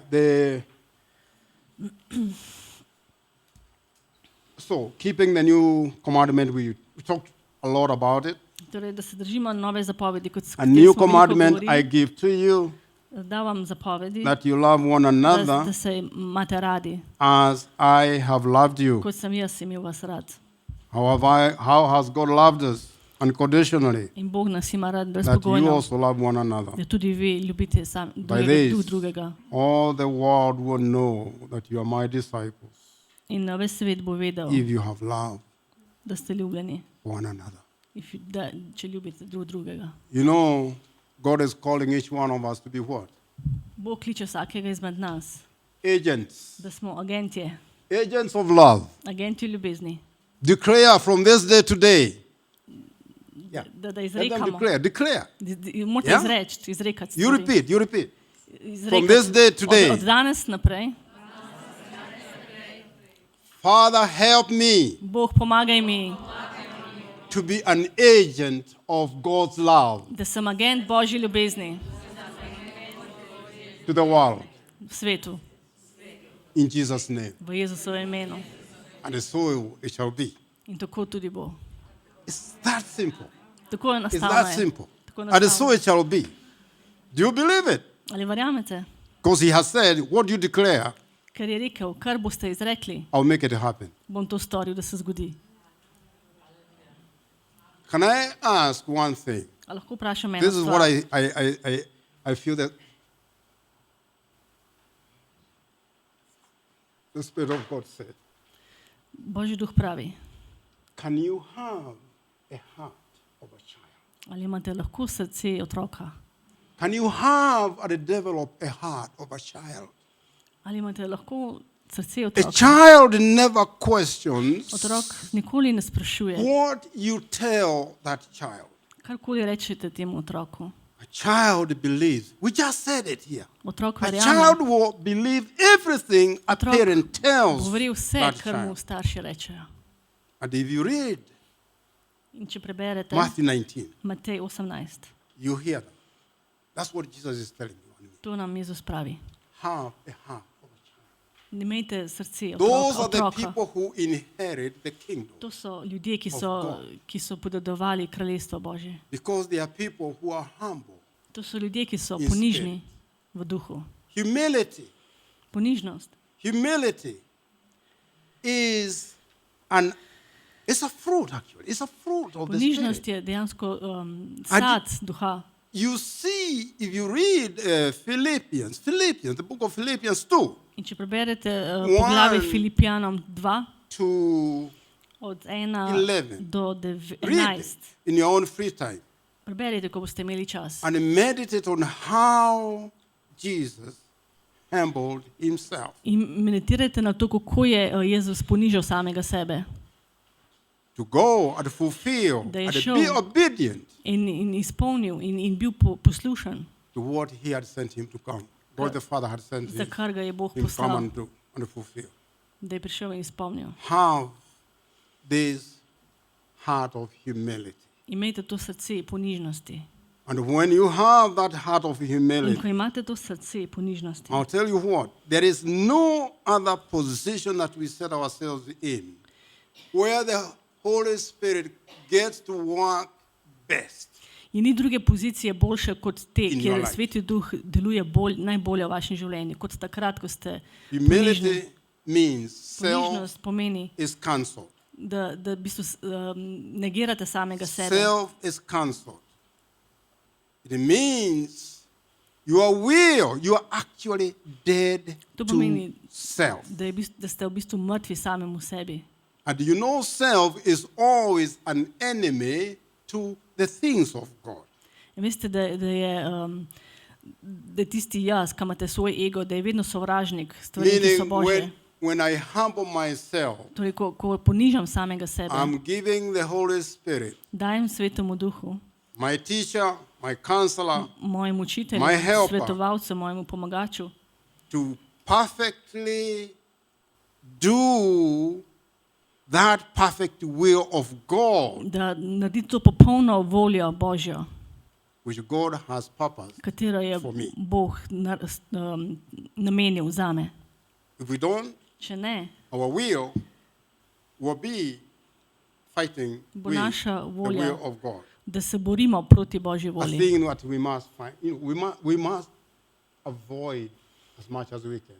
so keeping the new commandment, we talked a lot about it. Torej, da se držimo nove zapovedi, kot A new commandment I give to you, da vam zapovedi, that you love one da another se imate radi, as I have loved you. kot sem jaz imel vas rad. How has God loved us unconditionally? In Bog nas ima rad That you brezpogojno, also love one another. da tudi vi ljubite By this, drugega. all the world will know that you are my disciples In na ves svet bo vedel, if you have love da ste ljubljeni, one another. če ljubite drugega. You know, God is calling each one of us to be what? Bog kliče vsakega izmed nas, Agents. da smo agentje, Agents of love. agenti ljubezni. Declare from this day to day. Yeah. Da Let them izrekamo. declare. Morate Yeah? izreči, izrekati. You stvari. repeat. Izrekati. From this day to day. Od danes naprej, Father, help me Bog pomagaj mi, to be an agent of God's love da sem agent Božje ljubezni to the world. v svetu, In Jesus' name. v Jezusovem imenu. And so it shall be. In tako tudi bo. It's that simple. Tako je It's enostavno. that je. simple. Tako And so enostavno. it shall be. Do you believe it? Ali verjamete? Because he has said, what you declare, Ker je rekel, kar boste izrekli, I'll make it happen. bom to storil, da se zgodi. Can I ask one thing? A lahko vprašam eno This is what stvar? I feel that the Spirit of God said. Božji duh pravi, Can you have a heart of a child? ali imate lahko srce otroka? Can you have or develop a heart of a child? Ali imate lahko srce A otroka? child never questions Otrok nikoli ne sprašuje, what you tell that child. karkoli rečete temu otroku. A child believes. We just said it here. Otrok A child verjame, will believe everything a Otrok parent tells govori vse, that kar mu child. starši rečejo. And if you read In če preberete Matthew 19, Matej 18, you hear them. That's what Jesus is telling you. and me. to nam Jezus pravi. Have a heart of a child. Imejte srce Those are the otroka. people who inherit the kingdom. To so ljudje, God. ki so podedovali kraljestvo Božje. Because they are people who are humble. To so ljudje, ki so In ponižni v duhu. Humility. Ponižnost Humility is it's a fruit actually. It's a fruit of the Ponižnost Spirit. je dejansko sad duha. You see, if you read Philippians, the book of Philippians 2, In če preberete poglavje One. Filipijanom 2, to od 1 11. do read 11, it in your own free time preberite, ko boste imeli čas. and meditate on how Jesus humbled himself In meditirajte na to, kako je Jezus ponižal samega sebe to go and fulfill Da je and šel. be obedient in izpolnil in bil poslušen, to what he had sent him to come. God the Father had sent za him, kar ga je Bog him come poslal, and do and fulfill. da je prišel in izpolnil. Have this heart of humility. Imejte to srce ponižnosti. And when you have that heart of In humility, ko imate to srce ponižnosti, I'll tell you what, there is no other position that we set ourselves in where the Holy Spirit gets to work best. in ni druge pozicije boljše kot te, In your kjer life. Sveti Duh deluje najbolje v vašem življenju, kot takrat, ko ste ponižni. Humility means self Ponižnost pomeni, is cancelled. da v bistvu negirate samega sebe. Self is cancelled. It means your will, you are actually dead To to pomeni, self. da ste v bistvu mrtvi samemu sebi. And you know, self is always an enemy to the things of God. In veste, da je tisti jaz, ki imate svoj ego, da je vedno sovražnik stvari, ki so Meaning, Božje. when I humble myself, Torej, ko ponižam samega sebe, I'm giving the Holy Spirit, dajem Svetemu Duhu, my teacher, my counselor, mojemu učitelju, My helper. svetovalcu, mojemu pomagaču, to perfectly do that perfect will of God, da naredi to popolno voljo Božjo, which God has purpose. katero je For me. Bog namenil zame. If we don't, Če ne, our will be fighting bo with naša the volja, will of God. da se borimo proti Božji A volji. thing that we must find, we must avoid as much as we can.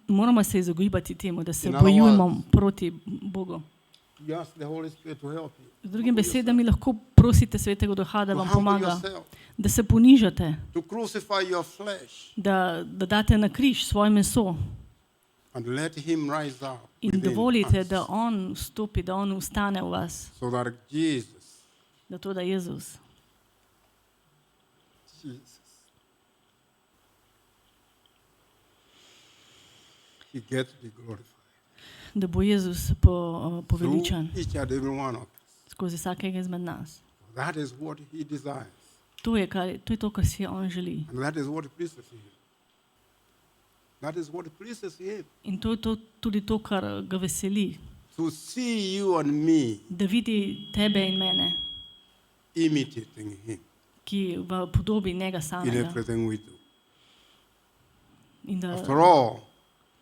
Moramo se izogibati temu, da se In other bojujemo proti Bogu. You ask the Holy Spirit to help you. Z drugim besedami lahko prosite Svetega Duha, da To vam humble pomaga, yourself, da se ponižate, to crucify your flesh, da date na križ svoje meso and let Him rise up in within dovolite, us, da On vstopi, da On ustane v vas, so that Jesus, da Jezus Jesus. He gets to be glorified Da bo Jezus through poveličan each and every one of us. skozi vsakega izmed nas. That is what he desires. To je to, kar si on želi. And that is what pleases him. That is what pleases him. In to je tudi to, kar ga veseli. To see you and me Da vidi tebe in mene, imitating him ki v podobi njega in samega. everything we do. In da After all,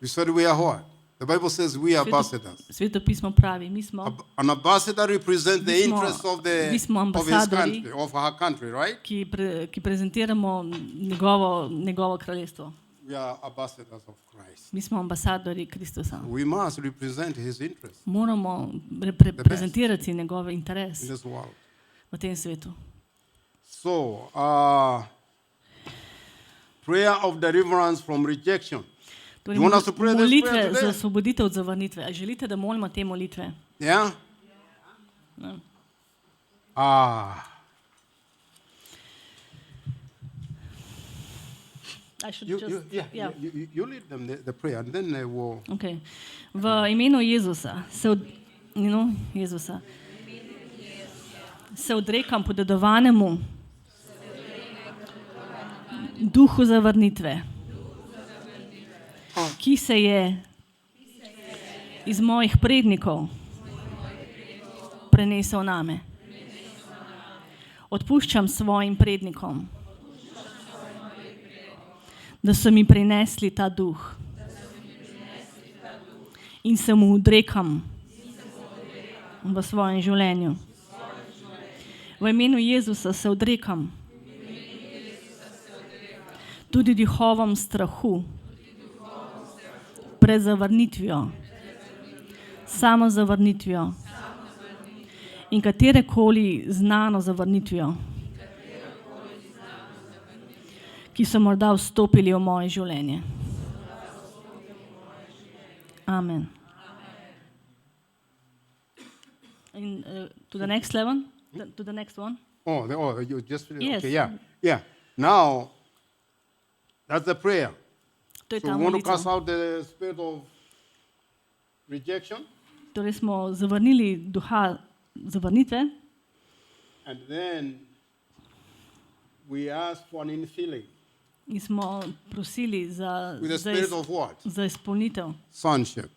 we said we are what? The Bible says we are ambassadors. Sveto pismo pravi, mi smo, An ambassador represents the Mi smo- interests of mi smo of his ambasadorji. country, of our country, right? ki prezentiramo njegovo kraljestvo. We are ambassadors of Christ. Mi smo ambasadorji Kristusa. We must represent his interests Moramo prezentirati njegov interes in this world. v tem svetu. So, prayer of deliverance from rejection. Torej, You want us to pray this prayer molitve today? za osvoboditev od zavrnitve. A želite, da molimo te molitve? Yeah? Ne. I should You, just, you, yeah, yeah. you lead them the prayer, and then they will. Okay. V imenu Jezusa Jezusa se odrekam podedovanemu duhu zavrnitve, ki se je iz mojih prednikov prenesel name. Odpuščam svojim prednikom, da so mi prinesli ta duh in se mu odrekam v svojem življenju. V imenu Jezusa se odrekam tudi duhovom strahu, pred zavrnitvijo, samozavrnitvijo in katerekoli znano zavrnitvijo, ki so morda vstopili v moje življenje. Amen. In to the next level, to the next one. You just finished? Yes. Okay, yeah. Now, that's the prayer. To je So ta we want to cast molitev. out the spirit of rejection, Torej smo zavrnili duha zavrnitve and then we ask for an infilling in smo prosili with the spirit of what? za izpolnitev, Sonship.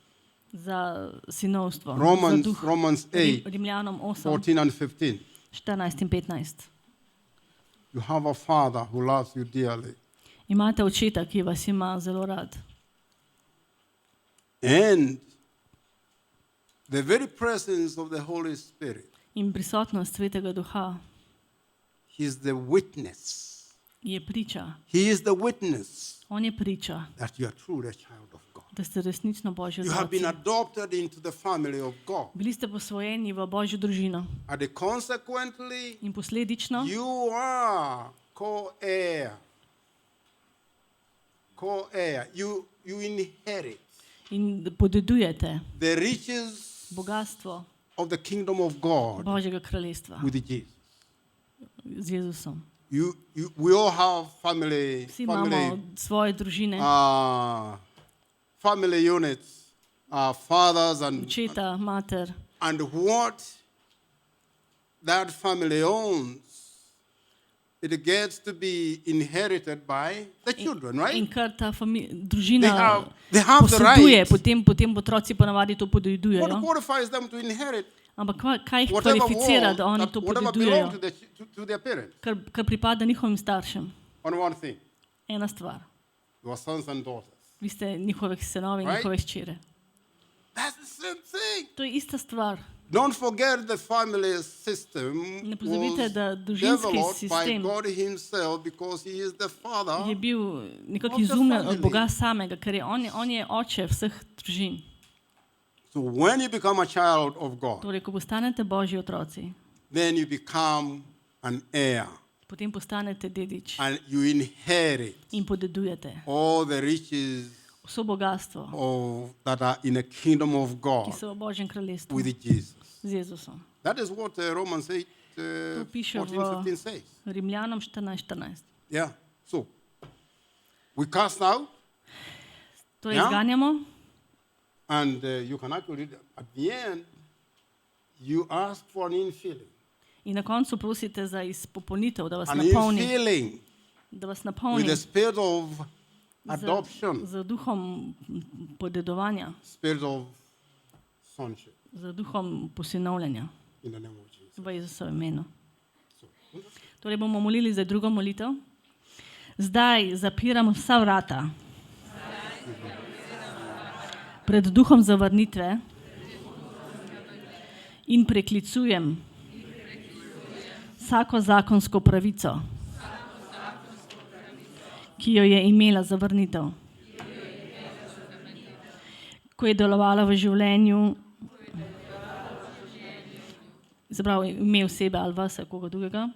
za sinovstvo. Romans, za duh Romans 8, Rimljanom 8, 14 and 15. 14 in 15. You have a father who loves you dearly. Imate očeta, ki vas ima zelo rad. And the very presence of the Holy Spirit, In prisotnost Svetega Duha He is the witness. je priča. He is the witness On je priča, that you are truly a child of God. da ste resnično Božji You have been otroci. adopted into the family of God. Bili ste posvojeni v Božjo družino And consequently, in posledično you are co-heir. Co-heir. You inherit in podedujete the riches bogastvo of the kingdom of God Božjega kraljestva with Jesus. z Jezusom. We all have family Vsi imamo svoje družine, family units, fathers očeta, mater. and what that family owns, it gets to be inherited by the children, In right? kar ta družina They have the poseduje, right. potem otroci ponavadi to What podedujejo. qualifies them to inherit Ampak kaj jih whatever kvalificira, da oni to whatever belongs podedujejo, to their parents? kar pripada njihovim staršem? On one thing, Ena stvar. your sons and daughters. Vi ste njihovih sinov in Right. njihove hčere. That's the same thing. To je ista stvar. Don't forget the family system Ne pozabite, was da družinski developed by sistem God Himself because He is the Father. je bil nekako of the izumljen family. od Boga samega, ker je on je oče vseh družin. So when you become a child of God, Torej, ko postanete Božji otroci, then you become an heir potem postanete dedič and you inherit in podedujete all the riches vso bogastvo, that are in the kingdom of ki God so v Božjem kraljestvu with Jesus. z Jezusom. That is what Romans 8, To piše 14, 15 says. Rimljanom 14:14. Yeah. So we cast out, Torej Ja. izganjamo and you can actually, at the end, you ask for an infilling. in na koncu prosite za izpopolnitev, da vas An napolni, infilling da vas with napolni the spirit of adoption, z duhom podedovanja, spirit of sonship, z duhom posinovljanja in the name of Jesus. v Jezusovem imenu. So, Torej bomo molili za drugo molitev. Zdaj zapiram vsa vrata pred duhom zavrnitve in preklicujem vsako zakonsko pravico, ki jo je imela zavrnitev, ko je delovala v življenju, se pravi ime osebe ali vas, koga drugega.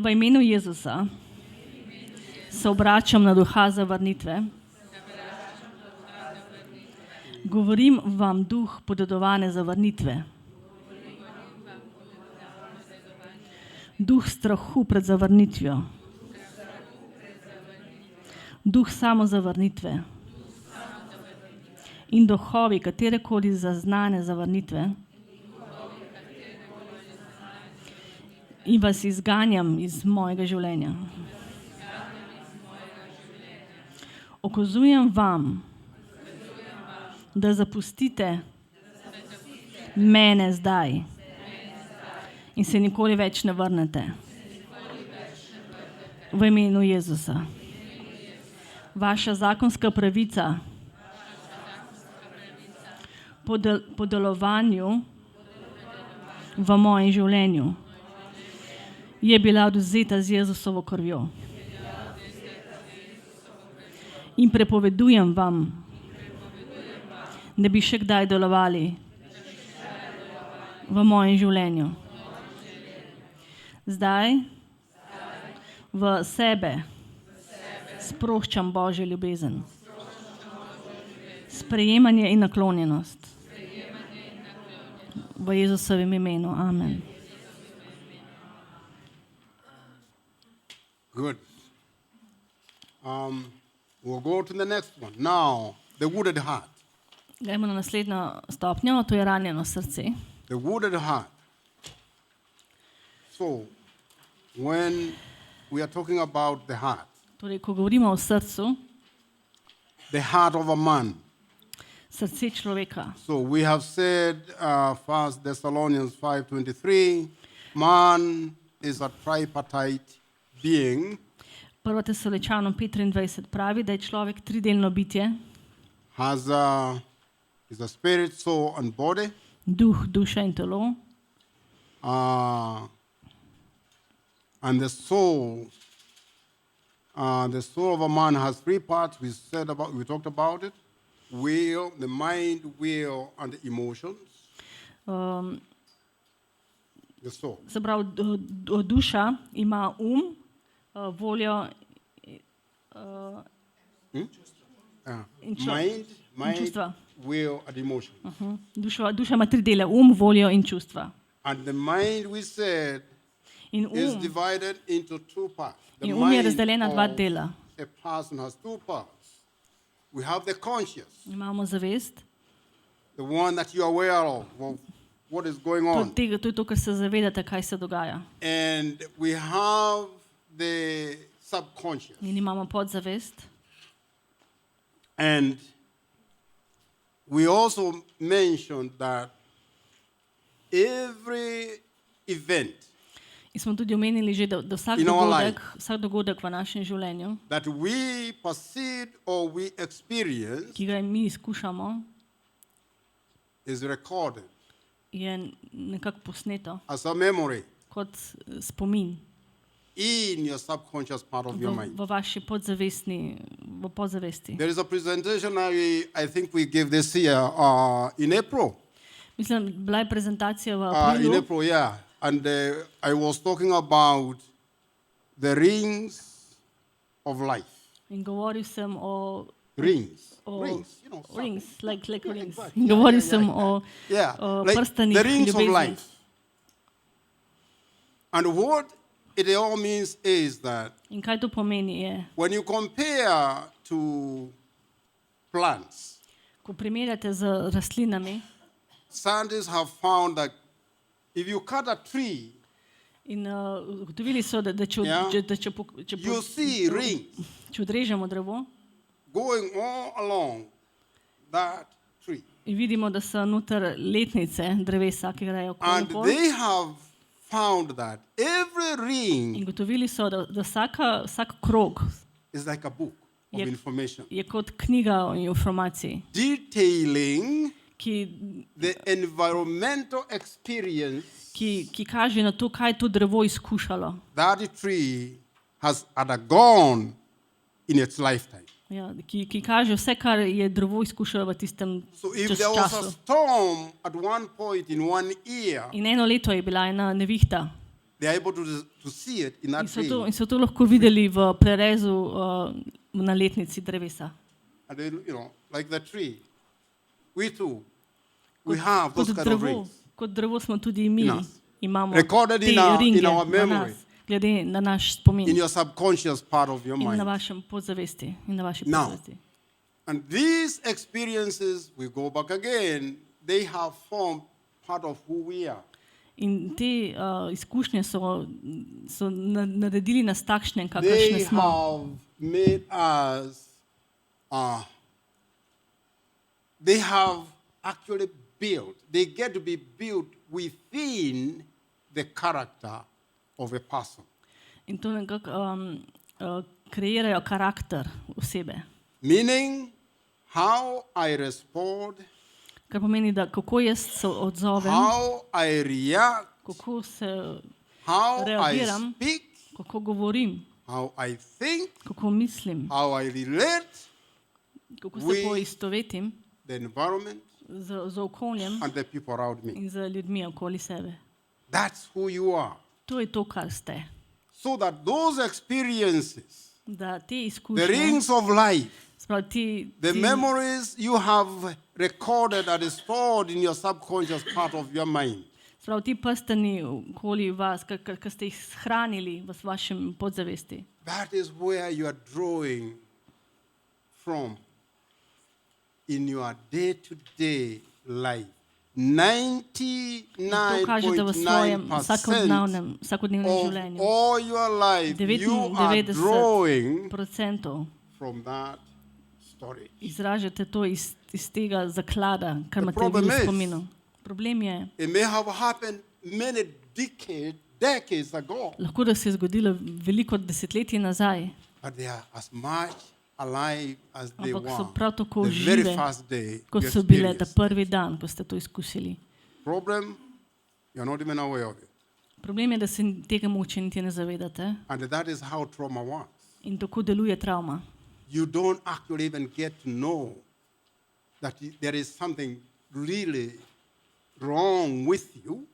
V imenu Jezusa se obračam na duha zavrnitve. Govorim vam duh podedovane zavrnitve. Duh strahu pred zavrnitvijo. Duh samozavrnitve. In duhovi katerekoli zaznane zavrnitve. In vas izganjam iz mojega življenja. Ukazujem vam, da zapustite mene zdaj in se nikoli več ne vrnete. V imenu Jezusa. Vaša zakonska pravica po delovanju v mojem življenju je bila odvzeta z Jezusovo krvjo. In prepovedujem vam, da bi še kdaj delovali v mojem življenju. Zdaj v sebe sproščam Božjo ljubezen, sprejemanje in naklonjenost. V Jezusovem imenu. Amen. Good. We'll go to the next one. Now, the wounded heart. Gremo na naslednjo stopnjo, to je ranjeno srce. The wounded heart. So, when we are talking about the heart, Torej, ko govorimo o srcu, the heart of a man. srce človeka. So we have said, 1 Thessalonians 5:23, man is a tripartite being, 1. Tesaloničanom 25 pravi, da je človek tridelno bitje, is a spirit, soul, and body. duh, duša in telo. And the soul of a man has three parts. We talked about it: will, the mind, will, and the emotions. The soul. Se pravi, duša ima voljo in Mind, čustva. will, and emotions. Duša ima tri dele, voljo in čustva. And the mind, we said, In is divided into two parts. The je mind razdeljena dva of dela. a person has two parts. We have the conscious, Imamo zavest, the one that you are aware of what is going on. to je to, kar se zavedate, kaj se dogaja. And we have the subconscious. In imamo podzavest. And we also mentioned that every event In smo tudi omenili že, da vsak In our dogodek v našem življenju, that we perceive or we experience ki ga mi izkušamo, is recorded je nekako posneto as a memory kot spomin in your subconscious part of your mind. v vaši podzavesti. There is a presentation I think we gave this year in April. Mislim, bila je prezentacija v In aprilu April, yeah. And I was talking about the rings of life. in govoril sem o Rings, rings, like rings. exactly. In govoril sem o like prstanih the rings of ljubezni. life. And what it all means is that In kaj to pomeni je, when you compare to plants, ko primerjate z rastlinami scientists have found that if you cut a tree, in ugotovili so, da če, Ja. če you see rings odrežemo drevo going all along that tree. in vidimo, da so noter letnice drevesa, ki grejo And okoli. they have found that every ring In gotovili so, da vsak krog is like a book of Je- information, je kot knjiga informacij, detailing ki, the environmental experience ki kaže na to, kaj je to drevo izkušalo. that the tree has undergone in its lifetime. Ja, ki kaže vse, kar je drevo izkušalo v tistem So if there was a času. storm at one point in one year, In eno leto je bila ena nevihta. they are able to see it in that ring. In so to lahko videli v prerezu na letnici drevesa. And they, like the tree, we too, we have those kind of rings. Kot drevo smo tudi mi, In us. imamo Recorded te in our ringe memory. na nas, glede na naš spomin In your subconscious part of your in na mind. vašem podzavesti in na vaši Now, podzavesti. And these experiences, we go back again, they have formed part of who we are. In te izkušnje so naredili nas takšne, They kakršne smo. have made us, they have actually built, they get to be built within the character of a person. In to nekako kreirajo karakter osebe. Meaning, how I respond, Kar pomeni, da kako jaz se odzovem, how I react, kako se how I reagiram, speak, kako govorim, how I think, kako mislim, how I relate, kako se We- poistovetim the environment, z okoljem and the people around me. in z ljudmi okoli sebe. That's who you are. To je to, kar ste. So that those experiences, Da te the izkušnje, rings of life, spravi ti, the ti, memories you have recorded and stored in your subconscious part of your mind, spravi ti prstani okoli vas, ki ste jih shranili v vašem podzavesti. that is where you are drawing from in your day-to-day life. In to kaže, da v svojem 99% vsakodnevnem of življenju all your life you are 99% drawing procentov from that story. izražate to iz tega zaklada, kar The imate problem vi v is- spominu. Problem je, It may have happened many decades ago, lahko da se je zgodilo veliko desetletij nazaj, but they are as much alive as they ampak so were prav tako the very žive, first day kot you so bile ta experienced. prvi dan, ko ste to izkusili. Problem, you're not even aware of it. Problem je, da se tega moče niti ne zavedate And that is how trauma works. in tako deluje travma. You don't actually even get to know that there is something really wrong with you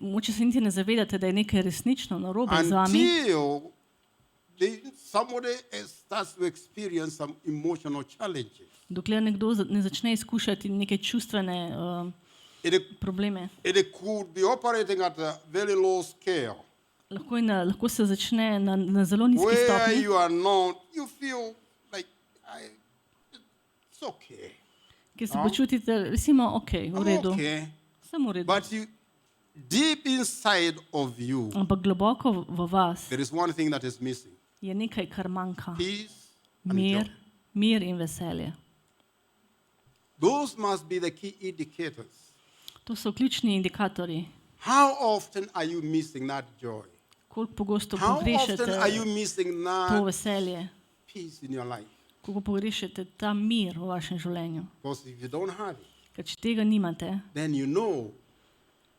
Moče se niti ne zavedate, da je nekaj resnično narobe z vami, until somebody starts to experience some emotional challenges. dokler nekdo ne začne izkušati neke čustvene It probleme. could be operating at a very low scale, Lahko se začne na zelo nizki where stopni, you are not, you feel like it's okay. kjer se počutite, recimo, ok, v I'm redu, okay. sem v redu. But deep inside of you, Ampak globoko v vas there is one thing that is missing: je nekaj, kar manjka. peace and joy. Mir in veselje. Those must be the key indicators. To so ključni indikatorji. How often are you missing that joy? Koliko pogosto How often are you pogrešate missing to that veselje, peace in your life? koliko pogrešate ta mir v vašem življenju. Because if you don't have it, Ker če tega nimate, then you know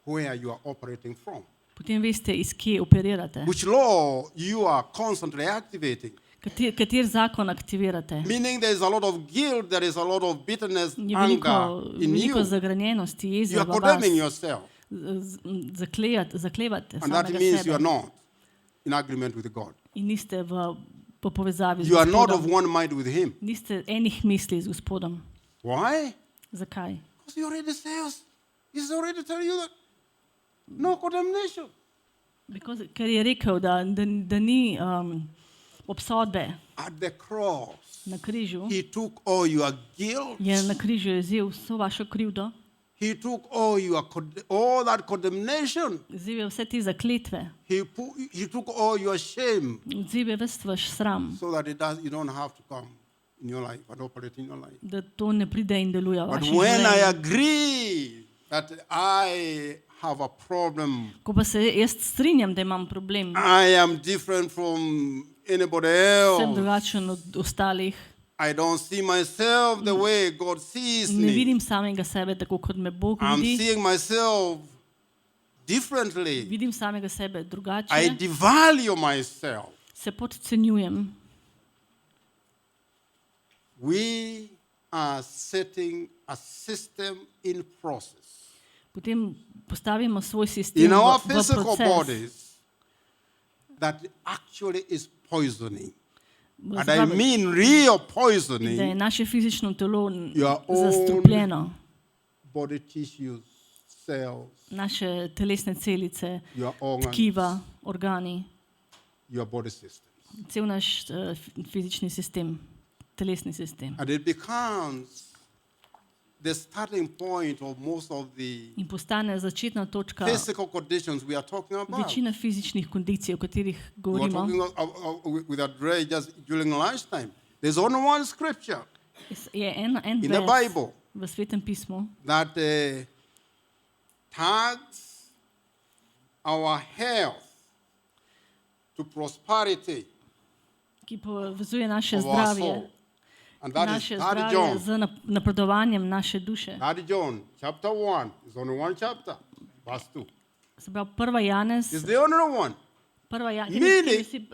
where you are operating from. potem veste, iz kje operirate. Which law you are constantly activating. Kater zakon aktivirate. Meaning there is a lot of guilt, there is a lot of bitterness, Je anger in veliko you. zagranjenosti, You jeze are v vas. condemning yourself. Zaklevate And that samega means you are sebe not in agreement with God. in niste po povezavi z You are not of Gospodom. one mind with Him. Niste enih misli z Gospodom. Why? Zakaj? Because He already says, He's already telling you that no condemnation. Ker je rekel, da ni obsodbe At the cross, na križu, he took all your guilt. je na križu je vzel vso vašo krivdo, He took all that condemnation. vzel je vse te zakletve, He took all your shame vzel je ves vaš sram, so that you don't have to come in your life and operate in your life. da to ne pride in deluje v But vašem when I življenju. agree that I have a problem, Ko pa se jaz strinjam, da imam problem, I am different from anybody sem else. drugačen od ostalih, I don't see myself the way God sees ne me. vidim samega sebe tako, kot me Bog I'm vidi, seeing myself differently. vidim samega sebe I drugače, devalue myself. se podcenjujem. We are setting a system in process. Potem postavimo svoj sistem In our v physical proces. bodies that actually is poisoning. And I Zdravo, mean real da je poisoning naše fizično telo Your own- zastrupljeno, body tissues, cells, naše telesne celice, your organs, tkiva, organi, your body system. cel naš fizični sistem, telesni sistem. And it becomes the starting point of most of the In postane začetna točka physical conditions we are talking about. večina fizičnih kondicij, o katerih We were govorimo. talking with Andrea just during lunchtime. There's only one scripture Je en in the vers Bible v Svetem pismu, that tags our health to prosperity ki povezuje naše of our zdravje, soul. And that is naše 3 zdravje John. z napredovanjem naše duše. 3 John, chapter 1. It's only one chapter, verse 2. Se pravi, 1. Janez, It's the only one. 1. Janez, Meaning-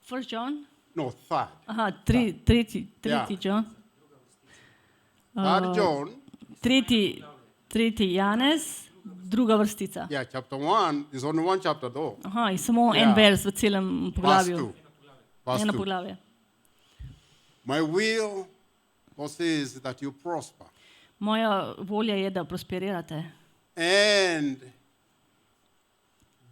1. John? No, third. Aha, tretji Ja. John. 3 John, Tretji Janez, druga vrstica. yeah, chapter 1. There's only one chapter though. Aha, in samo Ja. en vers v celem Verse poglavju. 2. Verse Eno 2. poglavje. My will, God says, that you prosper. Moja volja je, da prosperirate And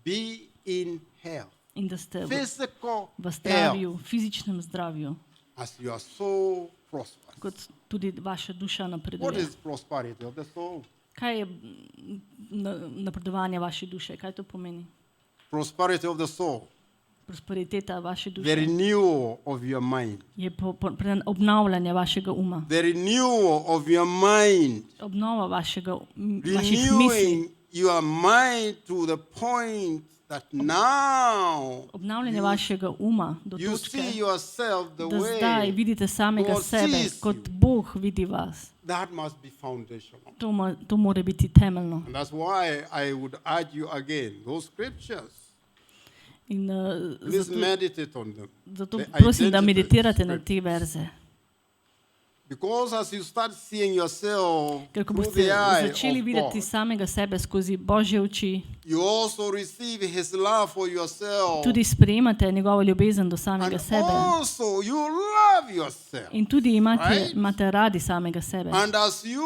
be in health. in da ste Physical v health. zdravju, fizičnem zdravju, As your soul prospers. kot tudi vaša duša What napreduje. is prosperity of the soul? Kaj je napredovanje vaše duše? Kaj to pomeni? Prosperity of the soul. Prosperiteta vaše The duše renewal of your mind. je obnavljanje vašega uma, The renewal of your mind. obnova vaših misli, Renewing your mind to the point that now obnavljanje vašega uma do you see točke, yourself the da zdaj way. vidite samega God sebe, sees kot you. Bog vidi vas. That must be foundational. To mora biti temeljno. And that's why I would urge you again, those scriptures, In please zato, meditate on them. zato The prosim, da identity meditirate na scripture. te verze. Because as you start seeing yourself Ker ko through boste the eye začeli of videti God, samega sebe skozi Božje oči, you also receive His love for yourself. tudi sprejemate njegovo ljubezen do samega And sebe. also you love yourself. In tudi Right? imate radi samega sebe. And as you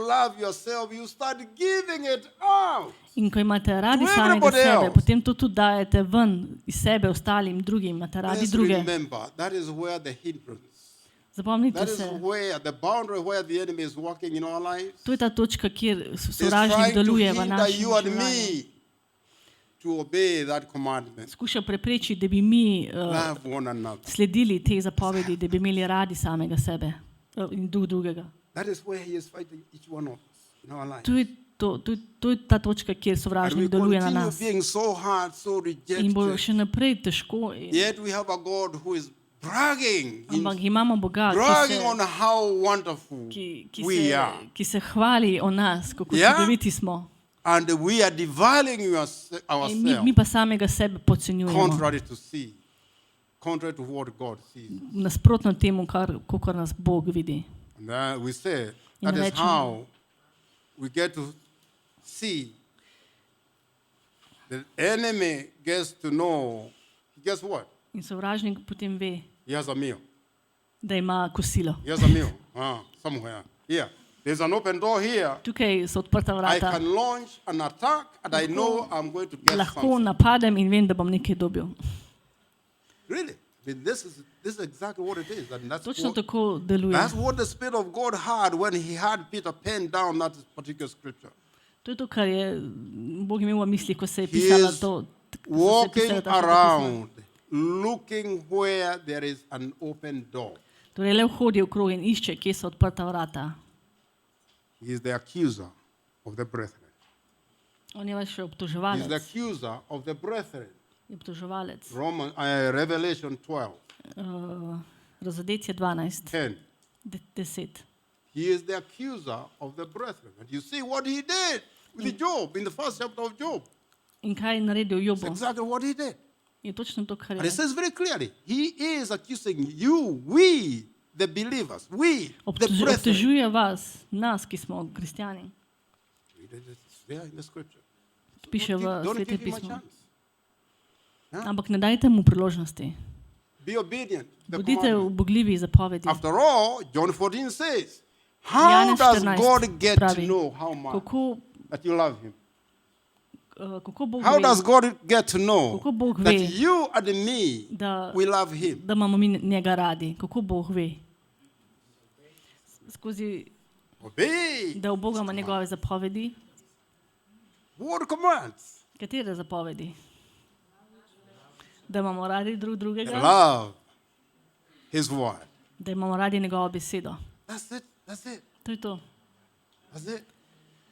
love yourself, you start giving it out. In ko imate radi To samega everybody sebe, else. potem to tudi dajete ven iz sebe ostalim drugim, imate radi Let's druge. remember, that is where the hindrance, Zapomnite that is se, where the boundary where the enemy is working in our lives. to je ta točka, kjer Is sovražnik trying to deluje v hinder našem you and življenju. me to obey that commandment. Skuša preprečiti, da bi mi Love one another. sledili te zapovedi, da bi imeli radi samega sebe in drugega. That is where he is fighting each one of us in our lives. To je ta točka, kjer And we sovražnik deluje na continue nas. being so hard, so In bo rejected. še naprej težko. Yet we have a God who is bragging, Ampak imamo Boga, bragging on how wonderful we are. ki se hvali o nas, kako Ja. čudoviti smo. And we are devaluing In mi ourselves pa samega sebe podcenjujemo. contrary to see, contrary to what God sees. Nasprotno temu, kakor nas Bog vidi. And we say In that is rečemo- how we get to see the enemy gets to know. Guess what? In sovražnik potem ve, He has a meal. da ima kosilo. He has a meal somewhere. Here. There's an open door here. Tukaj so odprta I vrata. can launch an attack and I know I'm going to get Lahko something. napadem in vem, da bom nekaj dobil. Really? I mean, this is exactly what it is. And Točno tako deluje. that's what the Spirit of God had when he had Peter pen down that particular scripture. To je to, kar je Bog imel v mislih, ko se je He pisala is to. walking around looking where there is an open door. Torej le hodi okrog in išče, kje so odprta vrata. He is the accuser of the brethren. On je vaš He is the obtoževalec. accuser of the brethren. Je obtoževalec. Revelation 12, Razodetje 12, 10. 10. He is the accuser of the brethren. And you see what he did with Job in the first chapter of Job. In kaj je naredil It's Jobu? exactly what he did. Je točno to, kar And it je. says very clearly, he is accusing you, we, the believers, we, the brethren. Obtožuje vas, nas, ki smo kristjani. It's there in the scripture. Piše v Don't Svetem give him a pismu. chance. Ampak ne dajte mu priložnosti. Be obedient. to the Bodite commandment. ubogljivi zapovedi. After all, John 14 says, how Janez does 14 God get to pravi, know how much Kako, that you love him? kako Bog How ve, does God get to know Kako Bog that ve, you and me, da, we love him? da imamo mi njega radi? Kako Bog ve? Skozi, Obey. da ubogamo njegove zapovedi. What commands? Katere zapovedi? Da imamo radi drug And drugega, love his word. da imamo radi njegovo besedo. That's it. That's it. To je to. That's it.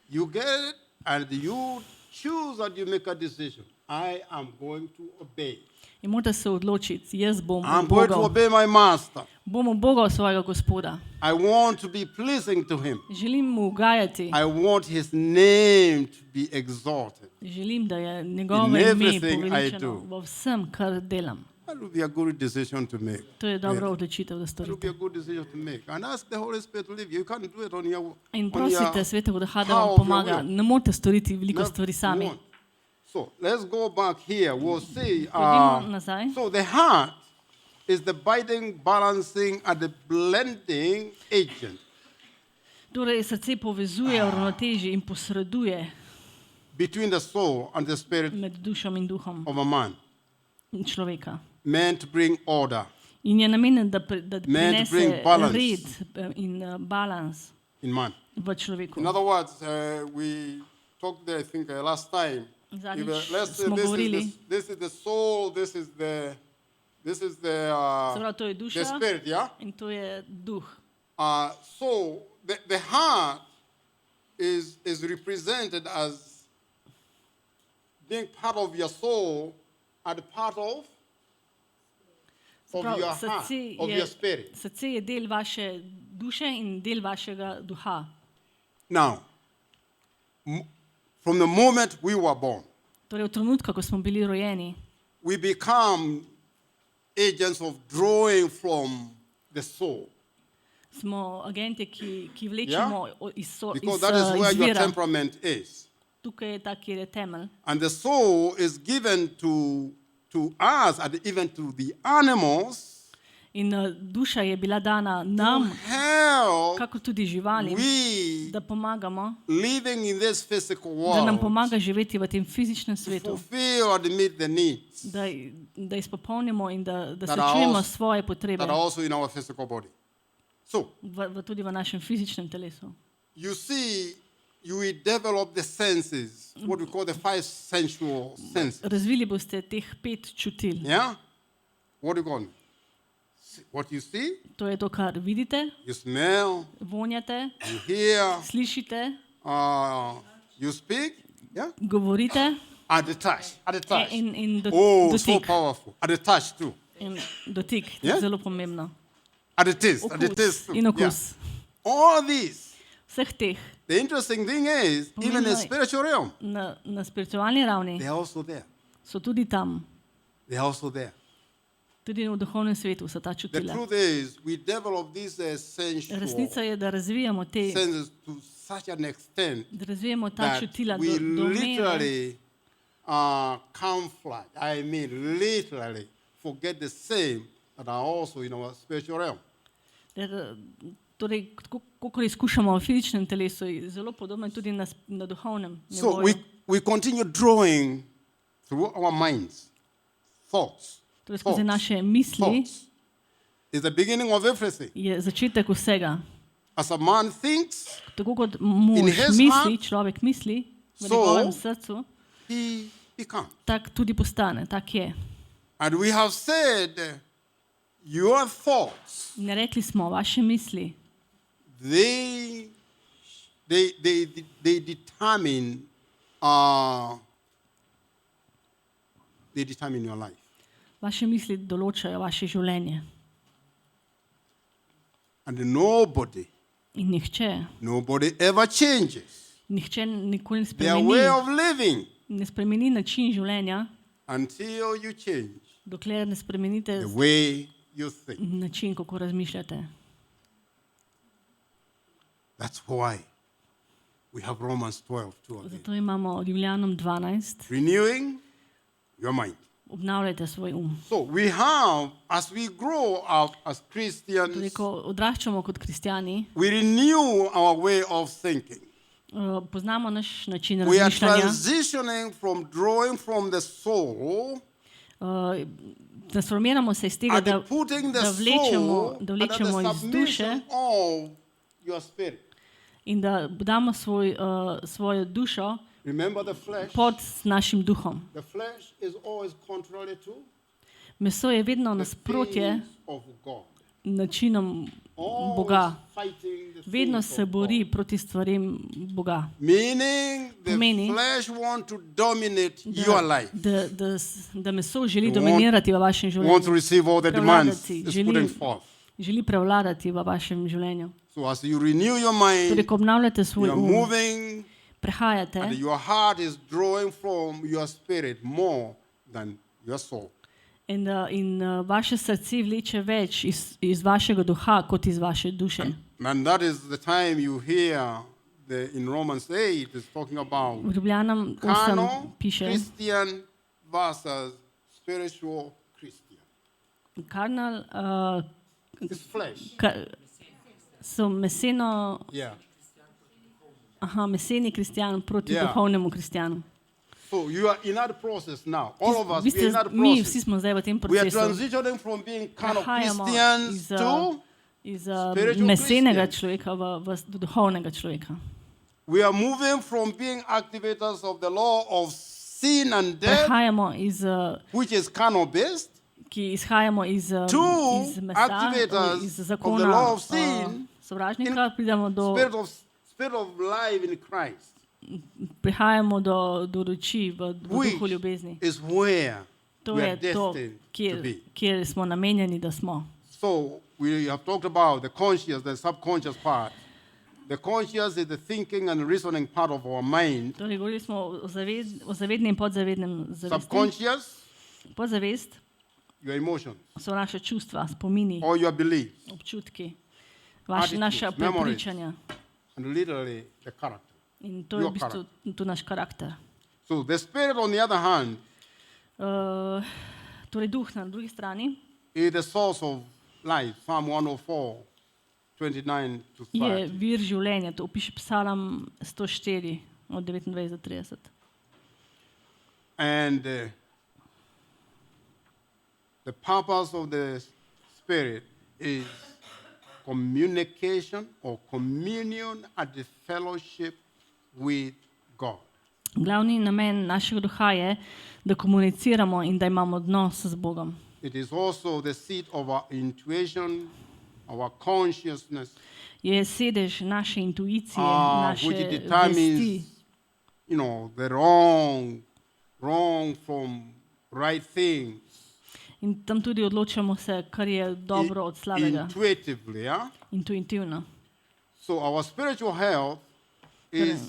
You get it and you choose and you make a decision. I am going to obey. In morate se odločiti, jaz bom I'm going to ubogal, obey my master. bom ubogal svojega gospoda. I want to be pleasing to him. Želim mu ugajati, I want his name to be exalted. želim, da je njegovo In ime everything I poveličeno do. v vsem, kar delam. That would be a good decision to make. To je dobra odločitev, da That would be storite. a good decision to make. And ask the Holy Spirit to lead you. You can't do it on your In on prosite your Svetega Duha, da power vam of your pomaga. will. Ne morete storiti veliko No, stvari you sami. won't. So let's go back here. We'll see. Pojdimo nazaj. So the heart is the binding, balancing, and the blending agent Torej srce povezuje, uravnoteži in posreduje between the soul and the spirit med dušom in duhom of a man, človeka. meant to bring order In je namenjen, da Meant to bring prinese balance. red in balans in man. v človeku. In other words, we talked there, I think, last time. Zadnjič Let's say smo govorili, this is the soul, this is the se pravi, to je the duša spirit, yeah. in to je duh. So the heart is represented as being part of your soul and part of Se pravi, your heart, of your spirit. Srce je del vaše duše in del vašega duha. Now, from the moment we were born, Torej, v trenutku, ko smo bili rojeni, we become agents of drawing from the soul. smo agenti, ki vlečemo iz Because that is where your vira. temperament is. Tukaj je ta, kjer je temelj. And the soul is given to us and even to the animals In duša je bila dana nam, help kako tudi živalim, we da pomagamo, living in this physical da nam world pomaga živeti v tem fizičnem to svetu, fulfill and meet the needs da izpopolnimo in da That srečujemo are svoje potrebe that are also in our physical body. So, tudi v našem fizičnem telesu. you see, you will develop the senses, what we call the five sensual senses. Razvili boste teh 5 čutil. Yeah? What do you call them? What you see, To je to, kar vidite, you smell, vonjate, you hear, slišite, you speak, yeah? govorite And the touch. And the touch. in Oh, so dotik. powerful. And the touch too. In dotik, to Yeah? je zelo pomembno. And the taste. And the taste Okus too. in Yeah. okus. All these. Vseh teh The interesting thing is, even in Pomembno je- spiritual realm, na spiritualni ravni they're also there. so tudi tam, They're also there. tudi v duhovnem svetu so ta The čutila. truth is, we develop these sensual Resnica je, da razvijamo te, senses to such an extent da razvijamo ta that čutila we do mere, literally camouflage. I mean, literally forget the same that are also in our spiritual realm. torej, tako kakor izkušamo v fizičnem telesu, je zelo podobno tudi na duhovnem So nivoju. we continue drawing through our minds, thoughts. Torej skozi naše misli Thoughts is the beginning of everything. je začetek vsega. As a man thinks, Tako kot mož In his misli, heart, človek misli v so njegovem srcu, he becomes. tak tudi postane, tak je. And we have said, your thoughts, In rekli smo, vaše misli, they determine your life. vaše misli določajo vaše življenje. And nobody In nihče ever changes nikoli ne their way spremeni, of living ne spremeni način življenja, until you change dokler ne spremenite the way you think. način, kako razmišljate. That's why we have Romans 12:2 again. Zato imamo Rimljanom 12, Renewing your mind. obnavljajte svoj So we have, as we grow up as Christians, Torej, ko odraščamo kot kristjani, we renew our way of thinking. poznamo naš način We are razmišljanja, transitioning from drawing from the soul transformiramo se iz tega, and da putting the da vlečemo, soul da under vlečemo the iz duše submission of your spirit. in da damo svojo dušo Remember the flesh? pod našim duhom. The flesh is always contrary to Meso je vedno the nasprotje things of God. načinom Always Boga. fighting the Vedno things se of bori God. proti stvarem Boga. Meaning the Pomeni, flesh want to dominate your life. Da meso želi Want- dominirati v vašem Want to življenju. receive all the demands Prevladati, it's želi- putting forth. Želi prevladati v vašem življenju. So as you renew your Torej, mind, ko obnavljate svoj you are um, moving prehajate and your heart is drawing from your spirit more than your soul. in vaše srce vleče več iz vašega duha, kot iz vaše duše. And that is the time you hear in Romans 8 is talking about V Ljubljanom 8 carnal piše, Christian versus spiritual Christian. karnal, It's flesh. so meseno, Yeah. meseni kristjan proti Ja. duhovnemu kristjanu. So you are in that process now. All of us, Vi we are in that mi vsi process. smo zdaj v tem We are procesu. transitioning from being carnal Prehajamo Christians to iz spiritual mesenega Christians. človeka do duhovnega človeka. we are moving from being activators of the law of sin and death, Prehajamo iz, which is carnal based, ki izhajamo iz mesa, activators iz of the zakona law of sin sovražnika, pridemo spirit of life in Christ, prihajamo do reči v duhu which ljubezni. is where To we are je to, destined to be. kjer smo namenjeni, da smo. So we have talked about the conscious, the subconscious part. The conscious is the thinking and reasoning part of our mind. Torej, govorili smo o zavednem in podzavednem zavesti. Subconscious, Podzavest your emotions so naše čustva, spomini, or your beliefs, občutki, Attitudes, naša memories. prepričanja. and literally the character. In to je v bistvu tudi naš karakter. So the spirit, on the other hand, Torej, duh na drugi strani is the source of life. Psalm 104, 29 to je 30. vir življenja. To piše Psalam 104 od 29 do 30. And the purpose of the spirit is communication or communion and the fellowship with God. Glavni namen našega duha je, da komuniciramo in da imamo odnos z Bogom. It is also the seat of our intuition, our consciousness, Je sedež naše intuicije, naše which vesti. determines, the wrong from right things. In tam tudi odločamo se, kar je dobro od slabega. Intuitively, yeah? Intuitivno. So our spiritual health is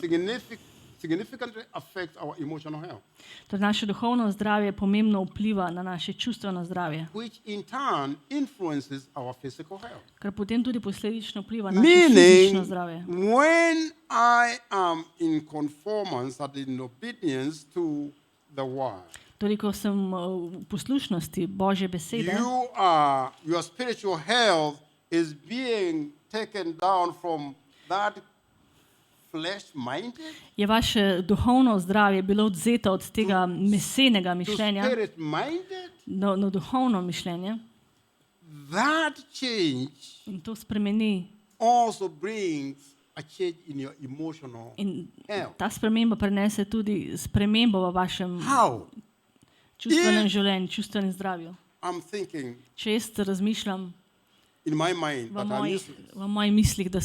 significantly affects our emotional health, Torej, naše duhovno zdravje pomembno vpliva na naše čustveno zdravje, which in turn influences our physical health. kar potem tudi posledično vpliva na naše fizično Meaning, zdravje. when I am in conformance and in obedience to the word, Torej, ko sem v poslušnosti Božje besede, your spiritual health is being taken down from that flesh-minded Je vaše duhovno zdravje bilo odzeto od tega mesenega to mišljenja spirit-minded, na duhovno mišljenje that change in to spremeni. also brings a change in your emotional In health. ta sprememba prinese tudi spremembo v vašem How? čustvenem življenju, čustvenem zdravju. I'm thinking Če jaz razmišljam in my mind that I'm useless. v mojih mislih, da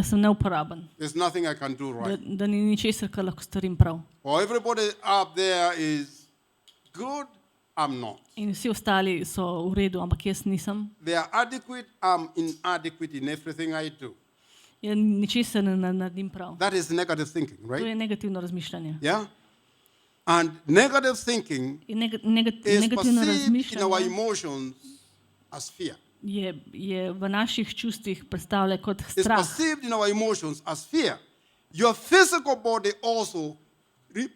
sem neuporaben, There's nothing I can do right. da ni ničesar, kar lahko storim prav. Or everybody up there is good, I'm not. In vsi ostali so v redu, ampak jaz nisem. They are adequate, I'm inadequate in everything I do. Jaz ničesar ne naredim prav. That is negative thinking, To right? je negativno razmišljanje. Yeah? And negative thinking In is negativno perceived in our razmišljanje emotions as fear. je v naših čustvih predstavlja kot It's strah. perceived in our emotions as fear. Your physical body also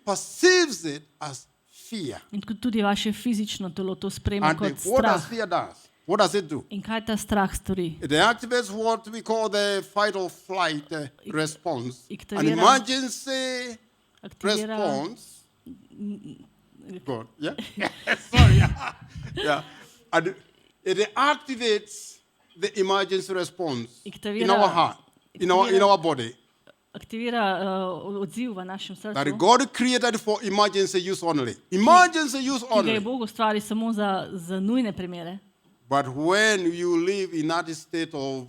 perceives it as fear. In tudi vaše fizično telo to sprejema And kot what does strah. fear does? What does it do? In kaj ta strah stori? It activates what we call the fight or flight response. An Aktivira- emergency Aktivira response. Good. Yeah. Sorry. Yeah. And it activates the emergency response in Aktivira- our heart, in our body. Odziv v našem That srcu, God created for emergency use only. Emergency use ki ga je only. Bog ustvaril samo za nujne primere. But when you live in that state of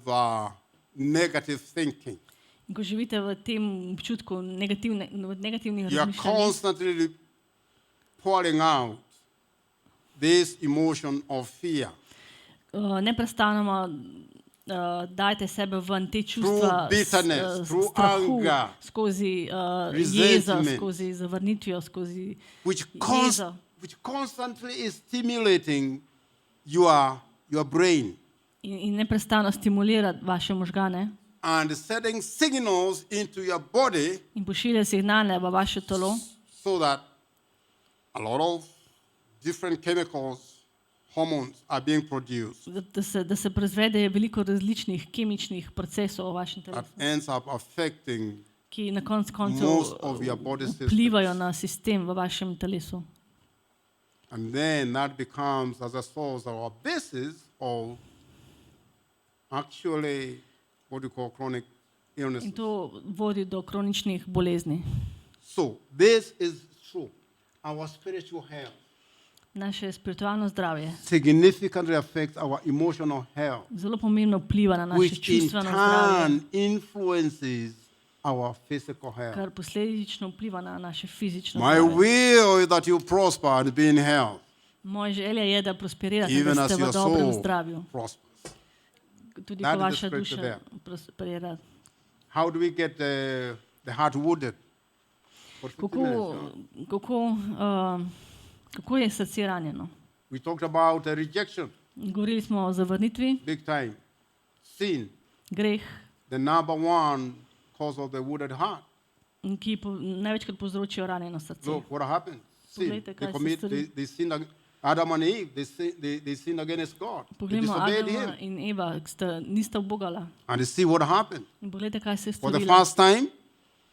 negative thinking, In ko živite v tem občutku negativnih you are razmišljanj, constantly pouring out this emotion of fear neprestano dajte sebe ven te čustva Through bitterness, through strahu, anger, skozi jezo, resentment. skozi zavrnitvijo, skozi which jezo. constantly is stimulating your brain In neprestano stimulira vaše možgane and setting signals into your body in pošilja signale v vaše telo, so that a lot of different chemicals, hormones are being produced da se proizvede veliko različnih kemičnih procesov v vašem that telesu, ends up affecting ki na koncu most of your body vplivajo systems. na sistem v vašem telesu. And then that becomes as a source or a basis of actually what we call chronic illnesses. In to vodi do kroničnih bolezni. So this is true. Our spiritual health Naše spiritualno zdravje significantly affects our emotional health, zelo pomembno vpliva na naše which in čustveno zdravje, turn influences our physical health. kar posledično vpliva na naše fizično My zdravje. will is that you prosper and be in health, Moja želja je, da prosperirate, even da as ste v your dobrem soul zdravju, prospers. tudi That ko is the vaša scripture duša there. prosperira. How do we get the heart wounded? For 50 Kako, minutes, kako je srce ranjeno? We talked about rejection, Govorili smo o zavrnitvi, big time. Sin, greh, the number one cause of the wounded heart. ki največkrat povzročijo ranjeno srce. Look what happened. Sin. Poglejte, kaj se stori. They sinned. Adam and Eve, they sinned against God. They Poglejmo disobeyed Adama Him. in Eva, nista ubogala. And you see what happened. In poglejte, kaj se je For the storilo. first time,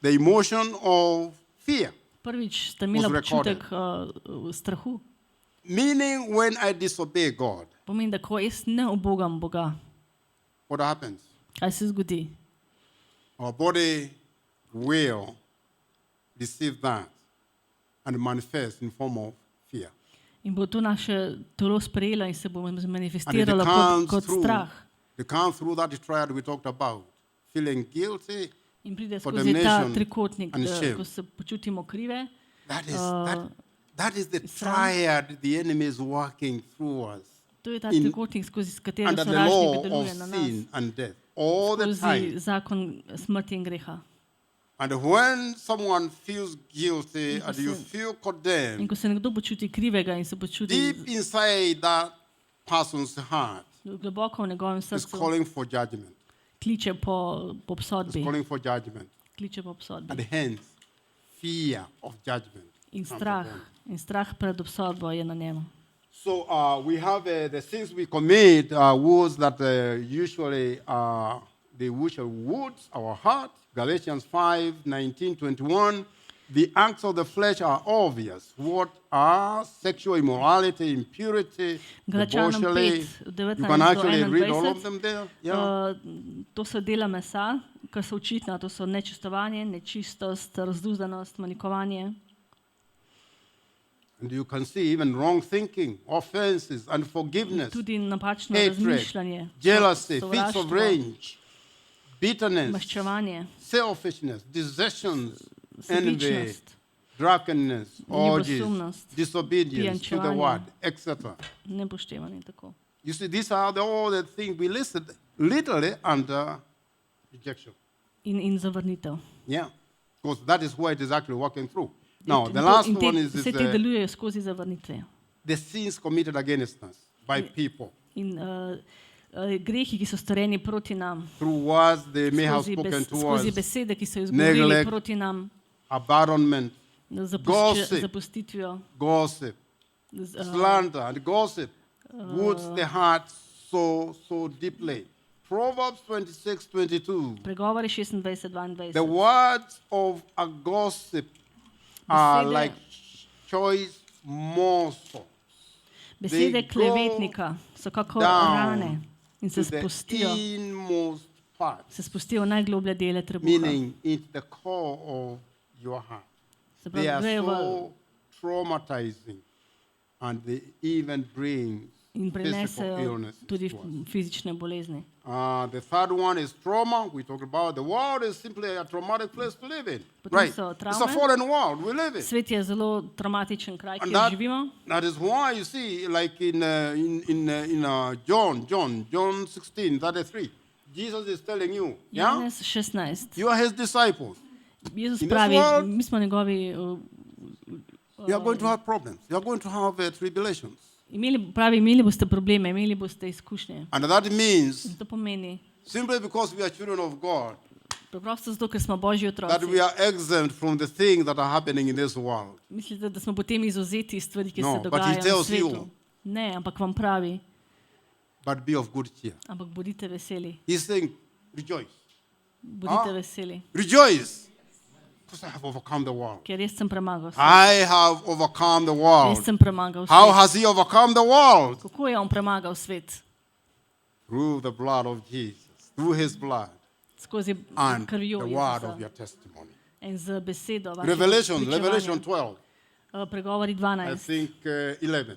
the emotion of fear. Prvič sta imela was recorded. občutek strahu. Meaning, when I disobey God, Pomeni, da ko jaz ne ubogam Boga, what happens? kaj se zgodi? Our body will receive that and manifest in form of fear. In bo to naše telo sprejelo in se bo And it manifestiralo comes kot strah. through that triad we talked about. Feeling guilty. In pride skozi ta Condemnation trikotnik, and shame. ko se počutimo krive. That is the sram. triad the enemy is working through us. To je ta In- trikotnik, skozi katerega Under the sovražnik law deluje of na sin nas. and death. All the Skozi time. zakon smrti in greha. And when someone feels guilty In and you ko se- feel In condemned, ko se nekdo počuti krivega in se počuti deep inside that person's heart globoko v njegovem is srcu, calling for judgment. kliče po It's obsodbi. calling for judgment. Kliče po obsodbi. And hence, fear of judgment. In comes strah. upon. In strah pred obsodbo je na njemu. So we have the things we commit words that usually the usual words, our heart. Galatians 5:19-21. The acts of the flesh are obvious. What are sexual immorality, impurity, Galačanom debauchery? 5, You can 19 do actually read all of 21. them there. Yeah. To so dela mesa, ki so očitna, to so nečistovanje, nečistost, razduzdanost, manikovanje. And you can see even wrong thinking, offenses, unforgiveness, Tudi napačno hatred, razmišljanje, jealousy, fits of sovraštvo, rage, bitterness, maščevanje, selfishness, desertions, envy, sebičnost, drunkenness, orgies, ljubosumnost, disobedience to the pijančevanje. word, etc. nepoštevanje in tako. You see, these are all the things we listed literally under rejection. In zavrnitev. Yeah, because that is where it is actually working through. Now, the last one is Vse te delujejo skozi zavrnitve. the sins committed against us by people. In grehi, ki so storjeni proti nam, Through words they may have skozi, spoken to skozi us, besede, ki so izgovorili neglect, proti nam, abandonment, gossip, zapustitvijo, gossip, slander, and gossip wounds the heart so deeply. Proverbs 26:22. pregovori 26:22. The words of a gossip are Besede- like choice morsels. Besede they go klevetnika so kako down rane in to se the spustijo, inmost part, v najgloblje dele trebuha. meaning into the core of your heart. Se They pravi, are grejo v so traumatizing, and they even bring in physical prenesejo illness tudi to us. fizične bolezni. The third one is trauma. We talked about the world is simply a traumatic place to live in. Potem Right. so It's a travme. foreign world we live in. Svet je zelo traumatičen kraj, And kjer živimo. that is why you see, like in John 16:33, Jesus is telling you, yeah, Janez 16. you are his disciples. Jezus In this pravi, world- mi smo njegovi, You are going to have problems. You are going to have tribulations. imeli boste probleme, imeli boste izkušnje. And that means In to pomeni, simply because we are children of God, preprosto zato, ker smo Božji that otroci. we are exempt from the things that are happening in this world. Mislite, da smo potem izuzeti iz stvari, ki No, se but he dogajajo na tells svetu? you- Ne, ampak vam pravi, But be of good cheer. ampak bodite veseli, He's saying, rejoice. bodite Ah. veseli, Rejoice. Because I have overcome the world. ker jaz sem premagal svet. I have overcome the world. Jaz sem premagal How svet. has he overcome the world? Kako je on premagal svet? Through the blood of Jesus, through his blood Skozi and krvjo the word of Jezusa your testimony. in z besedo vašega Revelation pričevanja. 12, Pregovori I 12, think 11.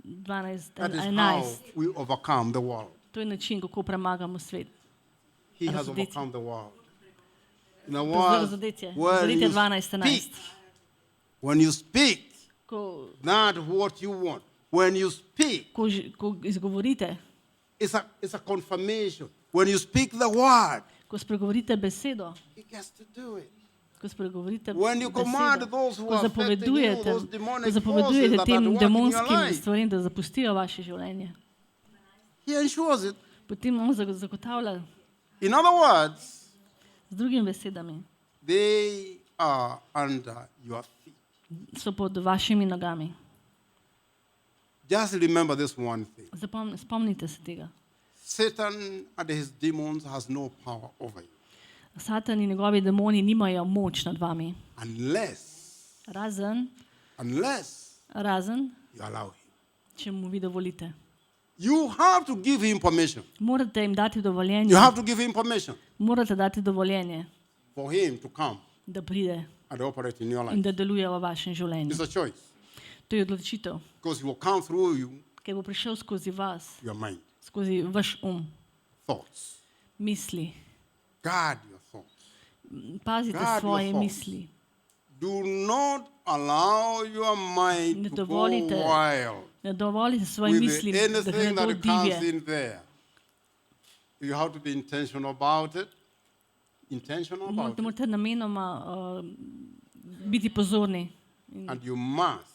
12, That is how 11. we overcome the world. To je način, kako premagamo svet. He has Razodetje. overcome the world. In other To je words, razodetje. when Razodetje you 12, 11. speak, when you speak, Ko, not what you want. When you speak, ko izgovorite, it's a confirmation. When you speak the word, ko spregovorite besedo, he gets to do it. ko spregovorite When you command besedo, those who ko are affecting you, zapovedujete, those ko demonic zapovedujete forces that tem are working in your demonskim life, stvarem, da zapustijo vaše življenje, he ensures it. potem on zagotavlja In other words, z drugimi besedami, they are under your feet. so pod vašimi nogami. Just remember this one thing. Spomnite se tega. Satan and his demons has no power over you Satan in njegovi demoni nimajo moč nad vami, razen unless you allow him. če mu vi dovolite. You have to give him permission. Morate jim dati dovoljenje, You have to give him permission morate dati dovoljenje, for him to come da pride and operate in your in life. da deluje v vašem življenju. It's a choice To je odločitev, because he will come through you, ker bo prišel skozi vas, your mind, skozi vaš thoughts. misli. Guard your thoughts. Pazite Guard your svoje thoughts. misli. Do not allow your mind Ne to go dovolite wild Ne dovolite svojim with mislim, da anything gredo that comes divje. in there. You have to be intentional about it. Intentional about it. Morate namenoma biti pozorni And you must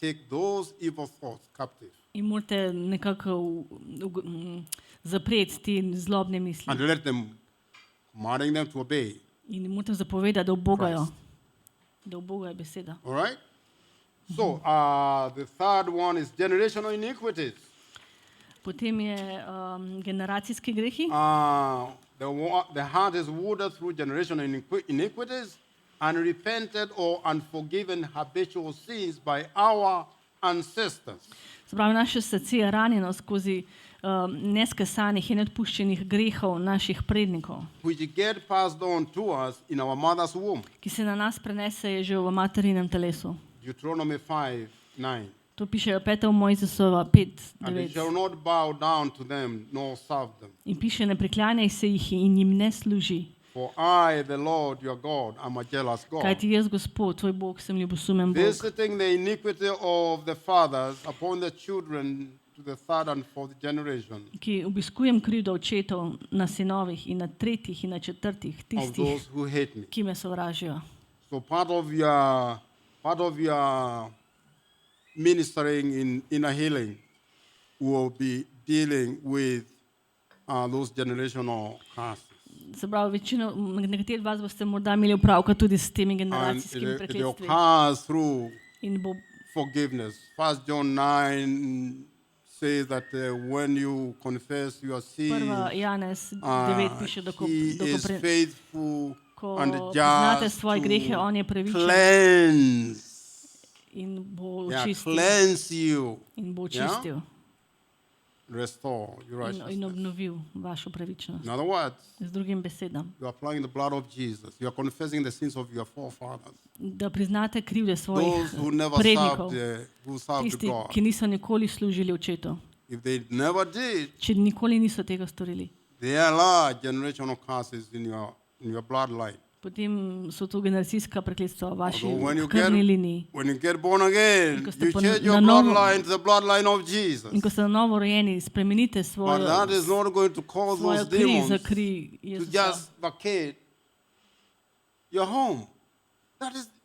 take those evil thoughts captive in morate nekako zapreti te zlobne misli. and let them, commanding them to obey. In morate zapovedati, da ubogajo. Christ. Da ubogajo beseda. All right? So the third one is generational iniquities. Potem je generacijski grehi. The heart is wounded through generational iniquities, unrepented or unforgiven habitual sins by our ancestors. Se pravi, naše srce je ranjeno skozi neskesanih in neodpuščenih grehov naših prednikov, Which get passed on to us in our mother's womb. ki se na nas prenesejo že v materinem telesu. Deuteronomy 5:9. To piše 5. Mojzesova 5, And you 9. shall not bow down to them, nor serve them. In piše, ne priklanjaj se jih in jim ne služi. For I, the Lord your God, am a jealous God, Kajti jaz, Gospod, tvoj Bog, sem ljubosumen Bog, visiting the iniquity of the fathers upon the children to the third and fourth generation ki obiskujem krivdo očetov na sinovih in na tretjih in na četrtih of tistih, those who hate me. ki me sovražijo. So part of your ministering in inner healing will be dealing with those generational curses. Se pravi, nekateri od vas boste morda imeli opravka tudi s temi And generacijskimi it prekletstvi occurs through in bo forgiveness. 1 John 9 says that when you confess your sin, 1. Janez 9 piše, da ko, he da ko, is pre, faithful ko and priznate just svoje grehe, on je to pravičen cleanse, in bo yeah, očistil. cleanse you, In bo očistil restore your in righteousness. obnovil vašo pravičnost. In other words, Z drugim besedam, you are applying the blood of Jesus. You are confessing the sins of your forefathers. da priznate krivde svojih Those who never prednikov, served tisti, God. ki niso nikoli služili očetu, If they never did, če nikoli niso tega storili. there are large generational curses in your bloodline. Potem so to generacijska prekletstva v vaši Although krvni liniji. when you get born again, ko ste you change na your novo- bloodline to the bloodline of Jesus. In ko ste na novo rojeni, spremenite But svojo, that is not going to cause svojo those kri za demons kri to Jezusa. just vacate your home.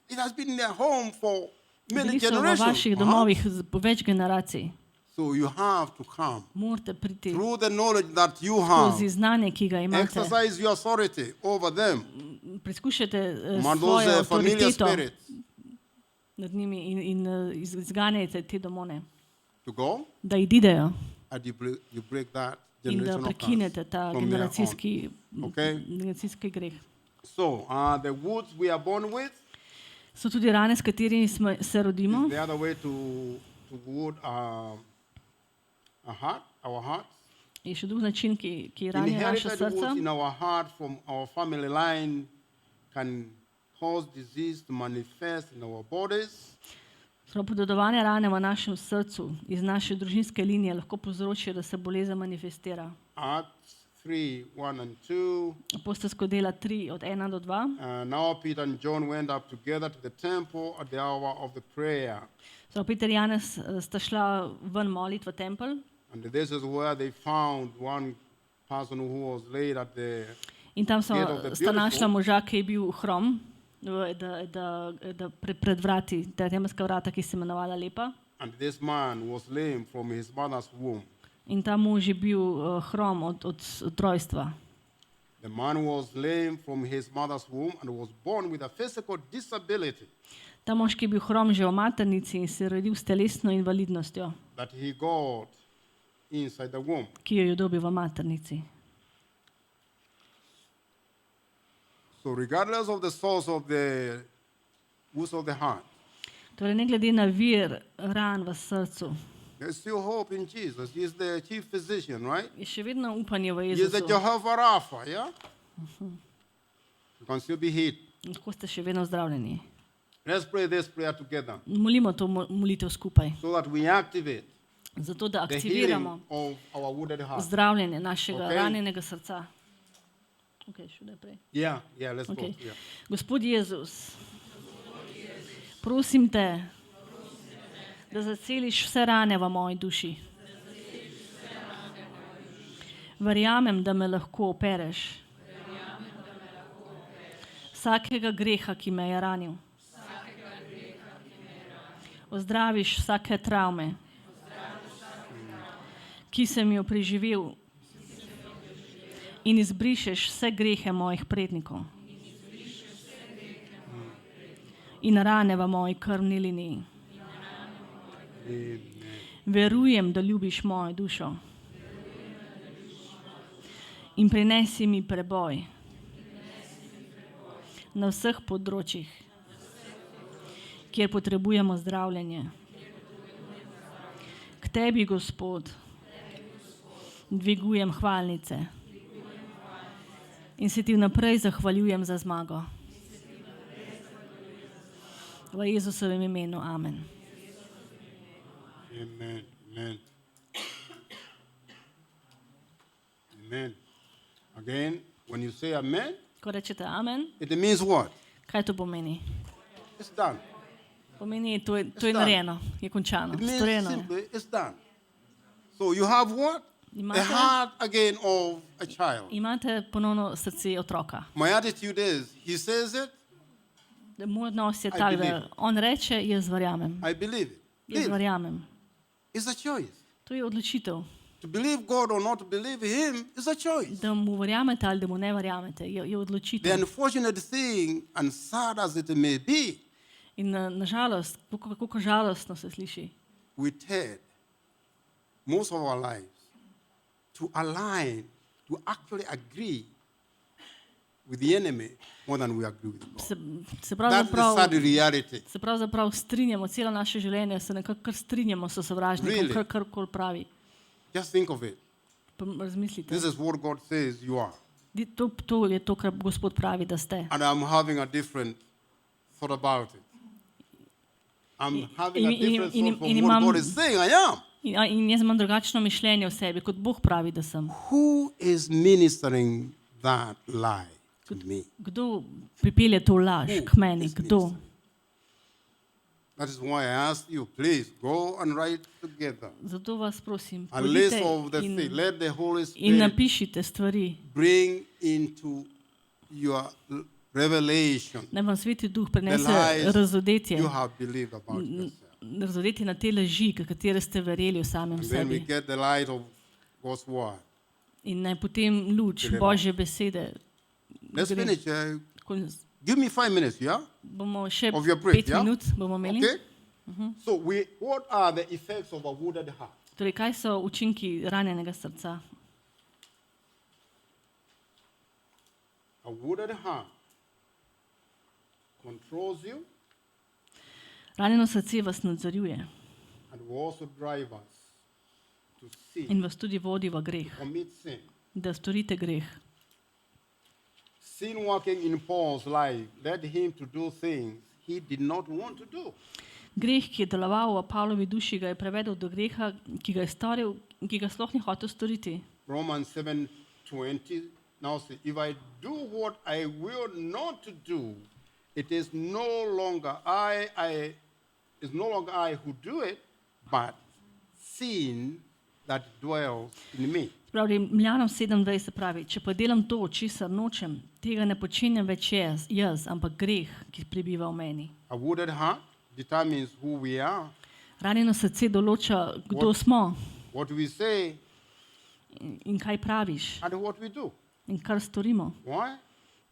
It has been in their home for many Bili so v generations. vaših domovih po več generacij. So you have to come Morate priti through the knowledge that you have. skozi znanje, ki ga imate. Exercise your authority over them. Preizkušajte Command svojo those familiar avtoriteto spirits nad njimi in izganjajte te demone, to go, da ididejo and you break that in da generational prekinete curse ta from there on. Okay? generacijski greh. So the wounds we are born with So tudi rane, s katerimi se rodimo. is the other way to wound our hearts. Je še drug način, ki rani naše Inherited srce. wounds in our heart from our family line can cause disease to manifest in our bodies. Podedovane rane v našem srcu iz naše družinske linije lahko povzročijo, da se bolezen manifestira. Acts 3:1 and 2. Apostolsko dela 3 od 1 do 2. Now Peter and John went up together to the temple at the hour of the prayer. So, Peter in Janez sta šla ven molit v tempelj And this is where they found one person who was laid at the in tam Gate of the sta našla Beautiful. moža, ki je bil hrom, da pred vrati, ta temelska vrata, ki se imenovala Lepa. and this man was lame from his mother's womb. In ta mož je bil hrom od rojstva. The man was lame from his mother's womb and was born with a physical disability Ta mož, ki je bil hrom že v maternici in se je rodil s telesno invalidnostjo, that he got inside the womb. ki jo je dobil v maternici. So regardless of the source of the wounds of the heart, Torej, ne glede na vir ran v srcu, there's still hope in Jesus. He's the chief physician, right? je še vedno upanje v He's the Jezusu. Jehovah Rapha, yeah? You can still be healed. In tako ste še vedno zdravljeni. Let's pray this prayer together Molimo to molitev skupaj, so that we activate zato da the aktiviramo healing of our wounded heart. zdravljenje našega Okay. ranjenega srca. Okay, še naprej. Yeah, let's Okay. go. Yeah. Gospod Jezus, prosim te, da zaceliš vse rane v moji duši. Verjamem, da me lahko opereš. Vsakega greha, ki me je ranil. Ozdraviš vsake travme, ki sem jo preživel, in izbrišeš vse grehe mojih prednikov in rane v moji krvni liniji. Amen. Verujem, da ljubiš mojo dušo. In prinesi mi preboj na vseh področjih, kjer potrebujemo zdravljenje. K tebi, Gospod, dvigujem hvalnice in se ti vnaprej zahvaljujem za zmago. V Jezusovem imenu, amen. Amen. Amen. Amen. Again, when you say amen, Ko rečete amen, it means what? kaj to pomeni? It's done. Pomeni, to je done. narejeno, je končano, It means storjeno je. simply, it's done. So you have what? A Imate, heart again of a child. imate ponovno srce otroka. My attitude is, he says it, Moj odnos je I tak, da believe. on reče, jaz verjamem. I believe it. Jaz Really. verjamem. It's a choice. To je odločitev. To believe God or not to believe Him is a choice. Da mu verjamete ali da mu ne verjamete, je The odločitev. unfortunate thing, and sad as it may be, In nažalost, kako žalostno se sliši, we tend most of our lives to align, to actually agree with the enemy more than we agree with God. se That's the pravzaprav, sad reality. se pravzaprav strinjamo, celo naše življenje se nekako kar strinjamo s sovražnikom, Really? karkoli pravi. Just think of it. Pa razmislite. This is what God says you are. To je to, kar Gospod pravi, da ste. And I'm having a different thought about it. I'm having a different thought from what God is saying I am. In jaz imam drugačno mišljenje o sebi, kot Bog pravi, da sem. Who is ministering that lie to me? Kdo pripelje to laž Who k meni? is Kdo? ministering? That is why I asked you, please go and write together Zato vas prosim, a list pojdite of the things. in Let the Holy in Spirit napišite stvari. bring into your revelation Naj vam Sveti Duh the prinese lies razodetje, you have believed about yourself. razodetje na te laži, katere ste verjeli v samem And then we sebi. get the light of God's word. In naj potem luč Deliver. Božje besede. Let's gre. finish. Ko Give me 5 minutes, yeah? bomo še Of your break, 5 yeah? minut bomo imeli. Okay? So what are the effects of a wounded heart? Torej, kaj so učinki ranjenega srca? A wounded heart controls you Ranjeno srce vas nadzorjuje and will also drive us to sin, in vas tudi vodi v greh, commit sin. da storite greh. Sin working in Paul's life led him to do things he did not want to do. Greh, ki je deloval v Pavlovi duši, ga je prevedel do greha, ki ga je storil, ki ga sploh ni hotel storiti. Romans 7:20 now says, if I do what I will not to do, it is no longer I who do it, but sin that dwells in me. Pravi, Rimljanom 27 pravi, če pa delam to, česar nočem, tega ne počenjam več jaz, ampak greh, ki prebiva v meni. A wounded heart determines who we are, Ranjeno srce določa, kdo smo what we say, in kaj praviš and what we do. in kar storimo. Why?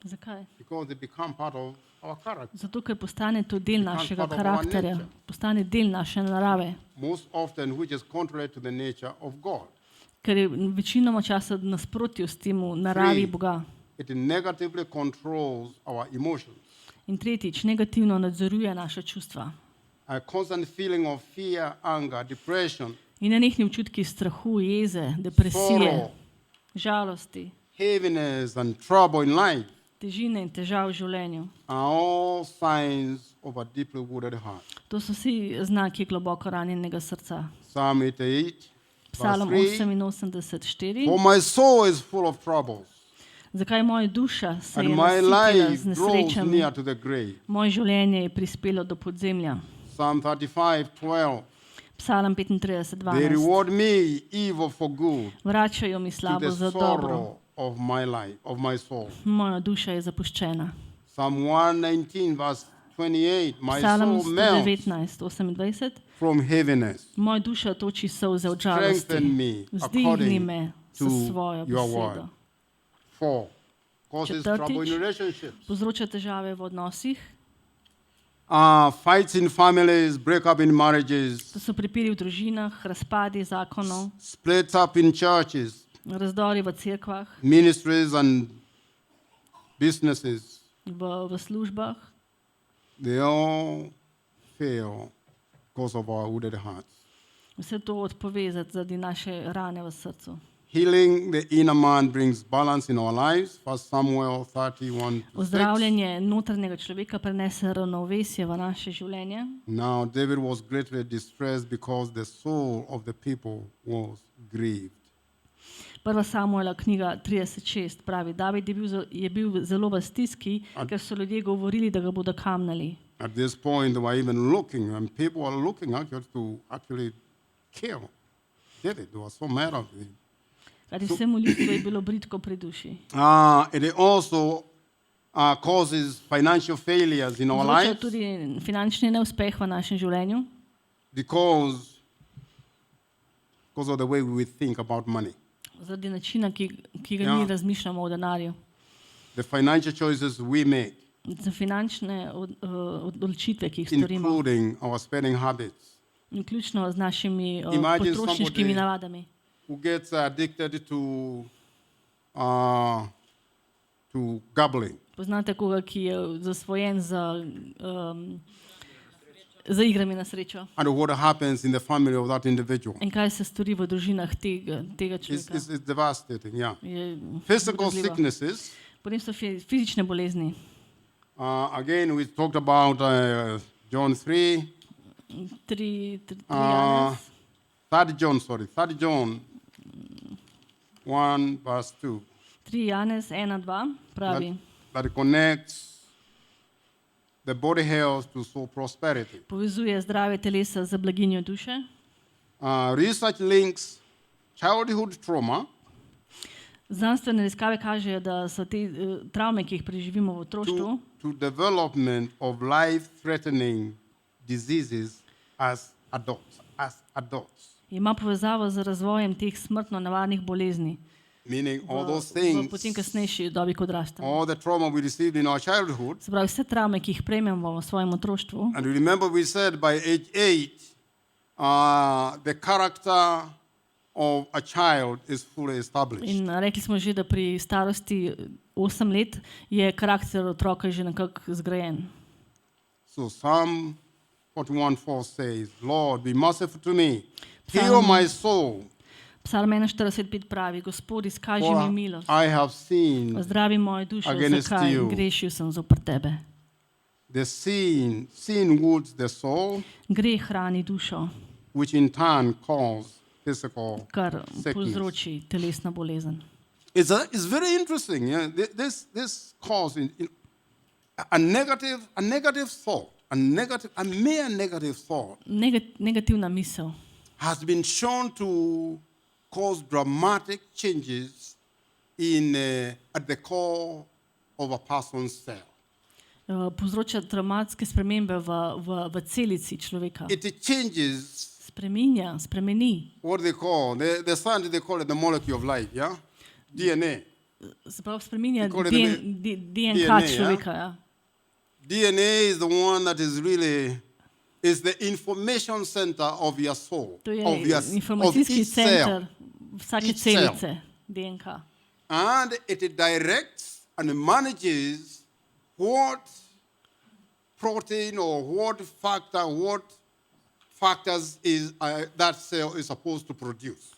Zakaj? Because they become part of our character. Zato, ker postane to del našega part of our karakterja, nature. postane del naše narave, Most often, which is contrary to the nature of God. ker je večinoma časa v nasprotju s tem v naravi Three. Boga. It negatively controls our emotions. In tretjič, negativno nadzoruje naša čustva. A constant feeling of fear, anger, depression, In nenehni občutki strahu, jeze, depresije, sorrow, žalosti, heaviness, and trouble in life težine in težav v življenju. are all signs of a deeply wounded heart. To so vsi znaki globoko ranjenega srca. Psalm 88, Psalm verse 3. 88:4. For my soul is full of troubles, Zakaj moja duša se and je my nasitila life z draws nesrečami? near to the grave. Moje življenje je prispelo do podzemlja. Psalm 35:12. Psalm They 35:12. reward me evil for good, Vračajo mi to slabo the za dobro. sorrow of my life, of my soul. Moja duša je zapuščena. Psalm 119, verse 28. My Psalm soul melts 119:28. from heaviness. Moja duša toči solze od žalosti. Strengthen me Vzdihni according me s to svojo your besedo. word. 4. Causes Četrtič. trouble in relationships. Povzroča težave v odnosih. fights in families, breakup in marriages, To so pripiri v družinah, razpadi zakonov, splits up in churches, razdori v cerkvah, ministries and businesses. v službah. They all fail because of our wounded hearts. Vse to odpovezati zaradi naše rane v srcu. Healing the inner man brings balance in our lives. 1 Samuel 31:6. Ozdravljanje notranjega človeka prenese ravnovesje v naše življenje. Now David was greatly distressed because the soul of the people was grieved. 1. Samuela knjiga 36 pravi, David je bil zelo v stiski, ker so ljudje govorili, da ga bodo kamnili. At this point, they were even looking, and people were looking to actually kill David. They were so mad at him. Kajti vse molitve je bilo bridko pri duši. It also causes financial failures in our Povzroča lives tudi finančni neuspeh v našem življenju, because of the way we think about money. zaradi načina, ki ga Ja. mi razmišljamo o denarju. The financial choices we make, Za finančne odločitve, ki jih storimo, including our spending habits. vključno z našimi Imagine potrošniškimi somebody- navadami. Who gets addicted to gambling. Poznate koga, ki je zasvojen za igrami na srečo? And what happens in the family of that individual. In kaj se stori v družinah tega It's človeka? devastating, yeah. Je Physical grozljivo. sicknesses. Potem so fizične bolezni. Again, we talked about John 3. 3 Janez, 3 John 1 verse 2. 3 Janez 1, 2 pravi, That connects the body health to soul prosperity. povezuje zdrave telesa z blaginjo duše. Research links childhood trauma Znanstvene raziskave kažejo, da so te travme, ki jih preživimo v otroštvu, to development of life-threatening diseases as adults. ima povezavo z razvojem teh smrtno nevarnih bolezni Meaning all those v things, potem kasnejši dobi, ko odrastemo. all the trauma we received in our childhood. Se pravi, vse travme, ki jih prejmemo v svojem otroštvu, And remember we said by age 8, the character of a child is fully established. in rekli smo že, da pri starosti 8 let je karakter otroka že nekako zgrajen. So Psalm 41:4 says, Lord, be merciful to me, heal my soul, Psalm 41:5 pravi, Gospod, izkaži mi for milost, I have sinned. zdravi mojo dušo, against zakaj you. grešil sem zoper tebe. The sin wounds the soul, Greh hrani dušo, which in turn causes physical kar sickness. povzroči telesna bolezen. It's very interesting. Yeah? This causes a negative thought, a mere negative thought Negativna misel has been shown to cause dramatic changes at the core of a person's cell. povzroča traumatske spremembe v celici človeka. It changes Spremeni. what they call, the scientists they call it the molecule of life, yeah? DNA. Se pravi, spreminja Call it DNK DNA, človeka. Ja? DNA is the one that is the information center of your soul, To je of informacijski each cell. center vsake Each cell. celice DNK. And it directs and manages what protein or what factors that cell is supposed to produce.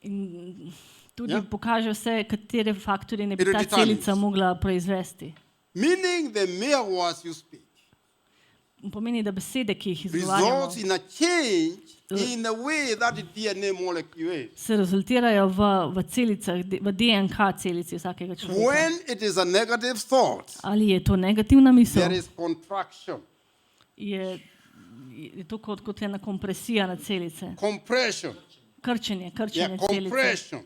In tudi Ja. pokaže vse, katere faktorje ne bi It ta determines. celica mogla proizvesti. Meaning the mere words you speak Pomeni, da besede, ki jih results izgovarjamo, in a change in the way that the DNA molecule is. se rezultirajo v celicah, v DNK celici vsakega človeka. When it is a negative thought, Ali je to negativna misel? there is contraction, Je to kot ena kompresija na celice. compression, Krčenje celice. compression.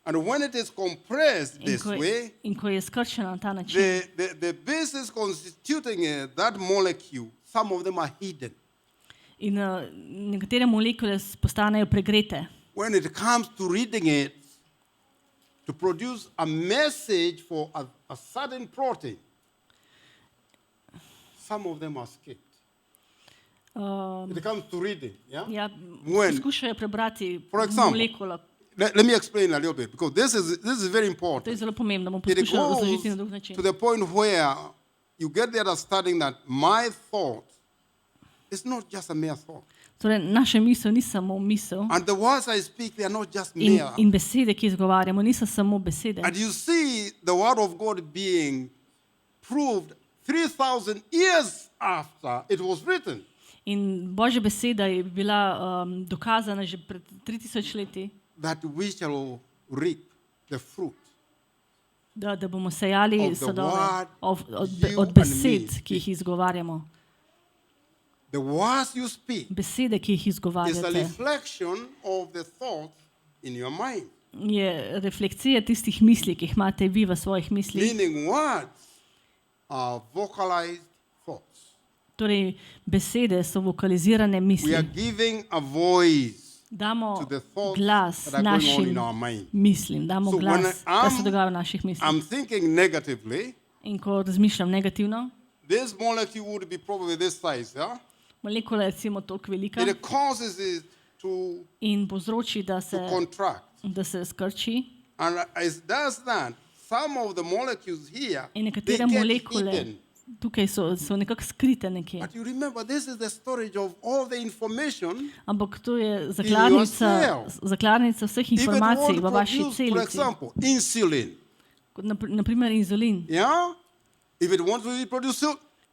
And when it is compressed this way, In ko je skrčena na ta način, the bases constituting that molecule, some of them are hidden. in nekatere molekule postanejo pregrete. When it comes to reading it, to produce a message for a certain protein, some of them are skipped. It comes to reading, yeah? ja, When- poskušajo prebrati For example, molekulo. Let me explain a little bit, because this is very To je important. zelo pomembno, bom It poskušala goes razložiti na drug način. to the point where you get the understanding that my thought is not just a mere thought. Torej, naša misel ni samo misel And the words I speak, they are not just in mere. besede, ki izgovarjamo, niso samo besede. And you see the word of God being proved 3,000 years after it was written. In Božja beseda je bila dokazana že pred 3000 leti, That we shall reap the fruit. da bomo sejali Of the sadove word you od and besed, me ki jih izgovarjamo. The words you speak Besede, ki jih is a izgovarjate, reflection of the thoughts in your mind. je refleksija tistih misli, ki jih imate vi v svojih mislih. Meaning words are vocalized thoughts. Torej, besede so vokalizirane We misli. are giving a voice Damo to the thoughts glas that are going on in našim our mind. mislim, damo So when glas, kar se I'm- dogaja v naših mislih. I'm thinking negatively. In ko razmišljam negativno, This molecule would be probably this size, yeah? molekula je recimo toliko velika It causes it to in povzroči, contract. da se skrči. And as it does that, some of the molecules here, In they nekatere get molekule hidden. tukaj so nekako skrite nekje. But you remember, this is the storage of all the information. Ampak to je your cell. zakladnica vseh If it informacij v won't vaši produce, for celici. example, insulin, Kot naprimer inzulin. yeah? If it wants to reproduce,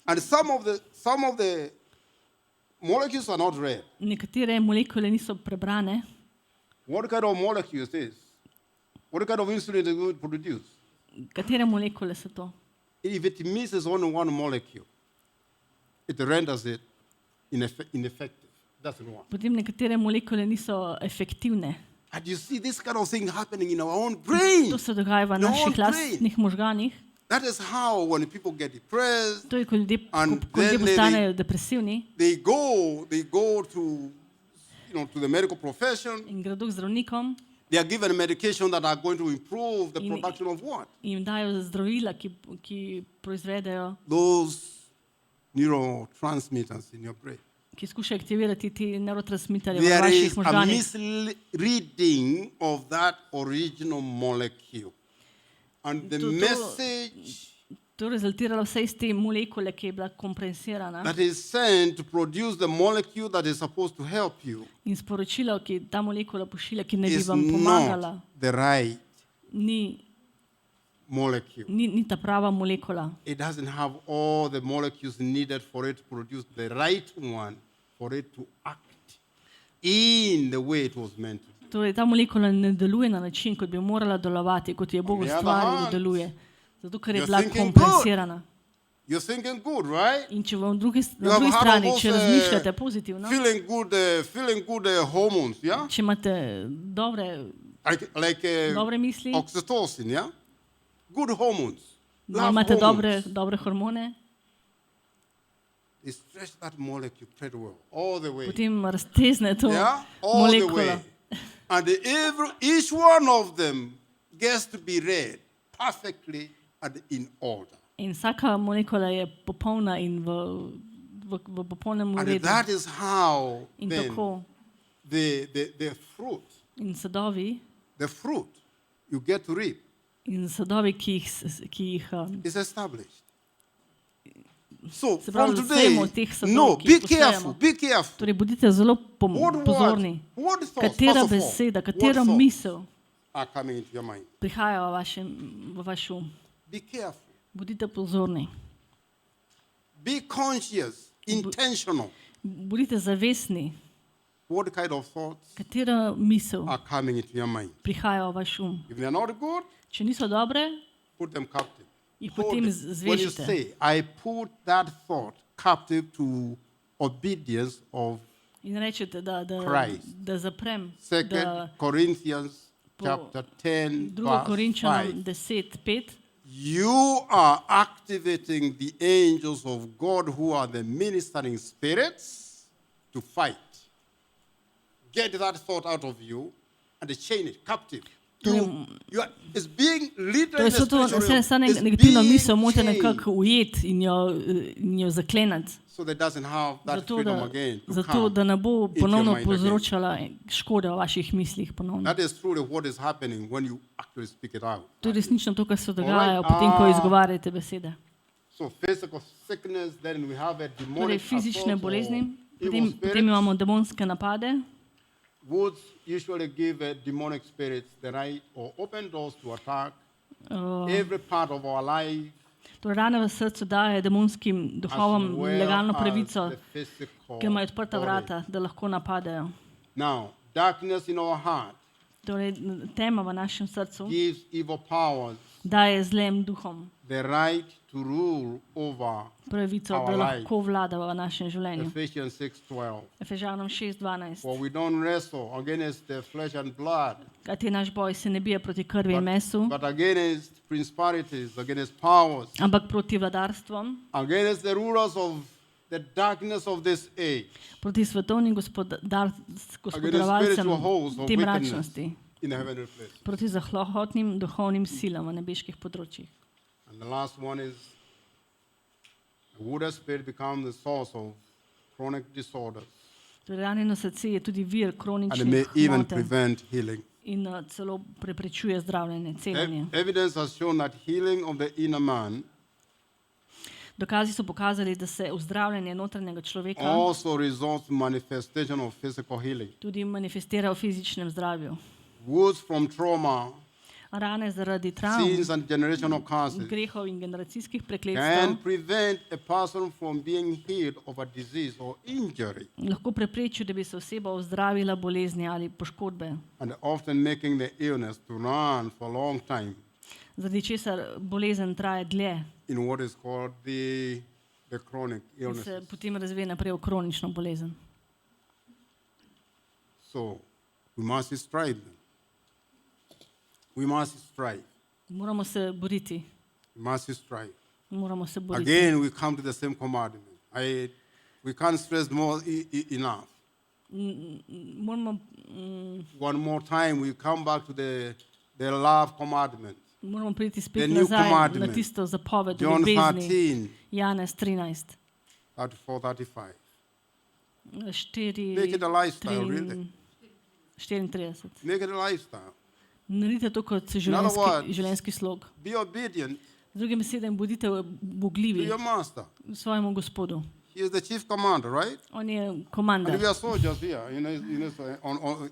and some of the molecules are not read. Nekatere molekule niso prebrane. What kind of molecule is this? What kind of insulin is going to produce? Katere molekule so to? If it misses only one molecule, it renders it ineffective. Doesn't work. Potem nekatere molekule niso efektivne. And you see this kind of thing happening in our own brain. To se dogaja v No naših brain. lastnih možganih. That is how when people get depressed, To je, ko ljudje, And ko ljudje then postanejo depresivni they go to the medical profession. in gredo k zdravnikom They are given medication that are going to improve the In- production of what? in jim dajo zdravila, ki proizvedejo, Those neurotransmitters in your brain. ki skušajo aktivirati ti neurotransmiterje v There vaših is a možganih. misreading of that original molecule. And the To- message To je rezultiralo vse iz te molekule, ki je bila kompresirana. that is sent to produce the molecule that is supposed to help you In sporočilo, ki ta molekula pošilja, ki naj bi is vam pomagala, not the right ni molecule. ta prava molekula. It doesn't have all the molecules needed for it to produce the right one, for it to act in the way it was meant to. Torej, ta molekula ne deluje na način, kot bi morala delovati, kot je Bog On the other ustvaril, da hand, deluje. Zato, ker je you're bila thinking kompresirana. You're thinking good, right? In če vam na drugi You have strani, those, če razmišljate pozitivno, feeling good hormones, yeah? če imate dobre Like misli, oxytocin, yeah? Good hormones. da Love imate hormones. dobre hormone, They stretch that molecule pretty well, all the way. potem raztezne to Yeah? All the molekulo. way. And each one of them gets to be read perfectly and in order. In vsaka molekula je popolna in v popolnem And redu. that is how In then tako. the fruit, In sadovi, you get to reap ki jih is established. So Se from pravi, today, sejemo teh sadov, no, ki be jih posejemo. careful, be careful. Torej, bodite zelo What pozorni. thoughts, Katera first of all, beseda, what katera thoughts misel are coming into your mind? prihaja v vaš um. Be careful. Bodite pozorni. Be conscious, intentional. Bodite zavestni, What kind of thoughts katera misel are coming into your mind? prihaja v vaš um. If they are not good, Če niso dobre, put them captive. jih Hold potem them. When you zvežite. say, I put that thought captive to obedience of In rečete, Christ. da zaprem, 2 da Corinthians Po chapter 10, 2. verse Korinčanom 5. 10:5, You are activating the angels of God who are the ministering spirits to fight. Get that thought out of you and chain it captive. It's being literally To je in the vse to, spiritual realm, vse it's negativno being misel morate changed nekako ujeti in jo zaklenati. so that doesn't have that Zato freedom da, again to zato, come da ne bo into ponovno your mind again. povzročala škode v vaših mislih ponovno. That is truly what is happening when you actually speak it out. To je resnično to, kar se dogaja Alright, potem, ko izgovarjate besede. So physical sickness, then we have a Torej demonic fizične assault bolezni, or evil potem spirits. imamo demonske napade. Woods usually give demonic spirits the right or open doors to attack every part of our life Torej rane v srcu daje demonskim as duhovom well legalno as pravico, the physical ki imajo odprta body. vrata, da lahko napadejo. Now, darkness in our heart Torej tema v našem srcu gives evil powers daje zlem duhom the right to rule over pravico, Our da life. lahko vlada v našem življenju. Ephesians 6:12. Efežanom 6:12. For we don't wrestle against the flesh and blood, Kajti naš boj se ne bije proti krvi in mesu, but against principalities, against powers, ampak proti vladarstvom, against the rulers of the darkness of this age, proti svetovnim against gospodarvalcem spiritual hosts of te wickedness mračnosti, in the heavenly place. proti zahlohotnim duhovnim silam v nebeških področjih. And the last one is the Buddha spirit becomes the source of chronic disorders Torej ranjeno srce je tudi vir and it may kroničnih even motenj prevent healing. in celo preprečuje zdravljenje, celjenje. Evidence has shown that healing of the inner man Dokazi so pokazali, da se uzdravljanje notranjega človeka also results in manifestation of physical healing. tudi manifestira v fizičnem zdravju. Wounds from trauma, Rane zaradi travm, sins and generational curses grehov in generacijskih can prekletstev prevent a person from being healed of a disease or injury, lahko preprečijo, da bi se oseba ozdravila bolezni ali poškodbe, and often making the illness to run for a long time zaradi česar bolezen traja dlje in what is called the chronic in se illnesses. potem razvije naprej v kronično bolezen. So we must strive. We must strive. Moramo se boriti. We must strive. Moramo se boriti. Again, we come to the same commandment. We can't stress more enough. Moramo, One more time, we come back to the love commandment. moramo priti The spet new nazaj na commandment. tisto zapoved o John ljubezni. 13, Janez 13. 34, 35. 4, Make it a lifestyle, really. 34. Make it a lifestyle. Naredite to kot In other words, življenjski slog. Be obedient Z drugim besedem, bodite to bogljivi your master. svojemu gospodu. He is the chief commander, right? On je And komandar. we are soldiers here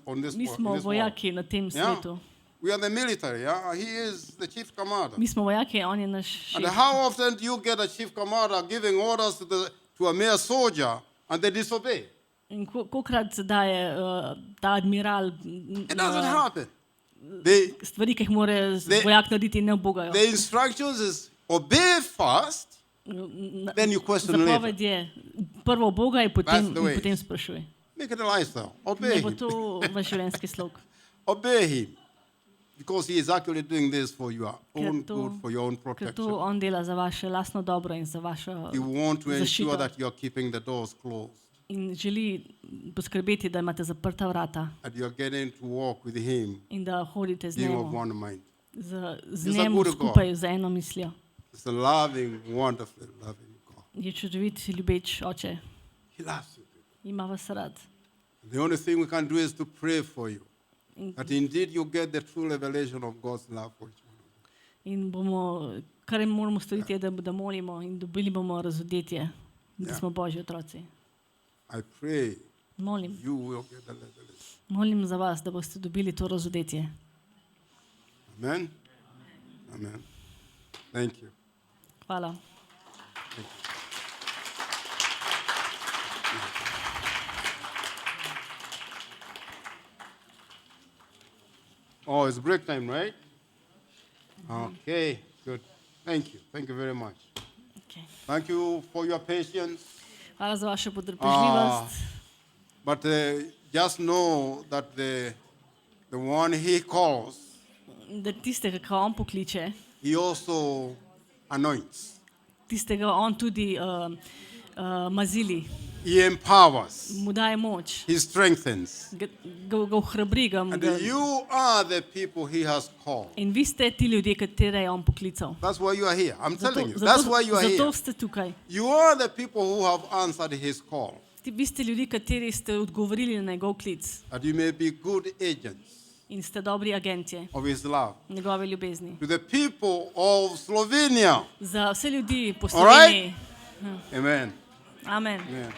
on this Mi world. smo vojaki na tem Yeah. svetu. We are the military, yeah? He is the chief commander. Mi smo vojaki, on je naš And šef. how often do you get a chief commander giving orders to a mere soldier and they disobey? In kolikrat se daje ta admiral It doesn't happen. They, stvari, ki jih mora They- vojak narediti in ne ubogajo. the instructions is obey first, then you question later. Zapoved je prvo ubogaj, That's potem, the way. in potem sprašuj. Make it a lifestyle. Ne Obey bo him. to vaš življenjski slog. Obey him. Because he is actually doing this for your own to- good, for your own Ker to protection. on dela za vaše lastno dobro in za vašo You want to ensure zaščito. that you are keeping the doors closed, In želi poskrbeti, da imate zaprta vrata that you are getting to walk with him, in da hodite z being of njim, one mind. z He's a njim good God. skupaj z eno mislijo. It's a loving, wonderful, loving God. Je čudovit, ljubeč oče. He loves you. Ima vas rad. The only thing we can do is to pray for you, that indeed you get the true revelation of God's love for you. In bomo, kar moramo storiti, je, da molimo in dobili bomo razodetje, da Ja. smo Božji otroci. I pray Molim, you will get the revelation. molim za vas, da boste dobili to razodetje. Amen? Amen. Thank you. Hvala. Oh, it's break time, right? Okay, good. Thank you. Thank you very much. Okay. Thank you for your patience. Hvala za vašo potrpežljivost. But just know that the one he calls, Da tistega, ki on pokliče, he also anoints. tistega on tudi mazili, He empowers. mu daje moč, He strengthens. ga ohrabri, And you are the people He has called. in vi ste ti ljudje, katere je on poklical. That's why you are here. I'm telling you. That's why you are zato here. ste tukaj. You are the people who have answered His call. Vi ste ljudje, kateri ste odgovorili na njegov klic That you may be good agents in ste dobri agentje of His love. njegove ljubezni. To the people of Slovenia. Za vse ljudi po All right? Sloveniji. Amen. Amen. Amen.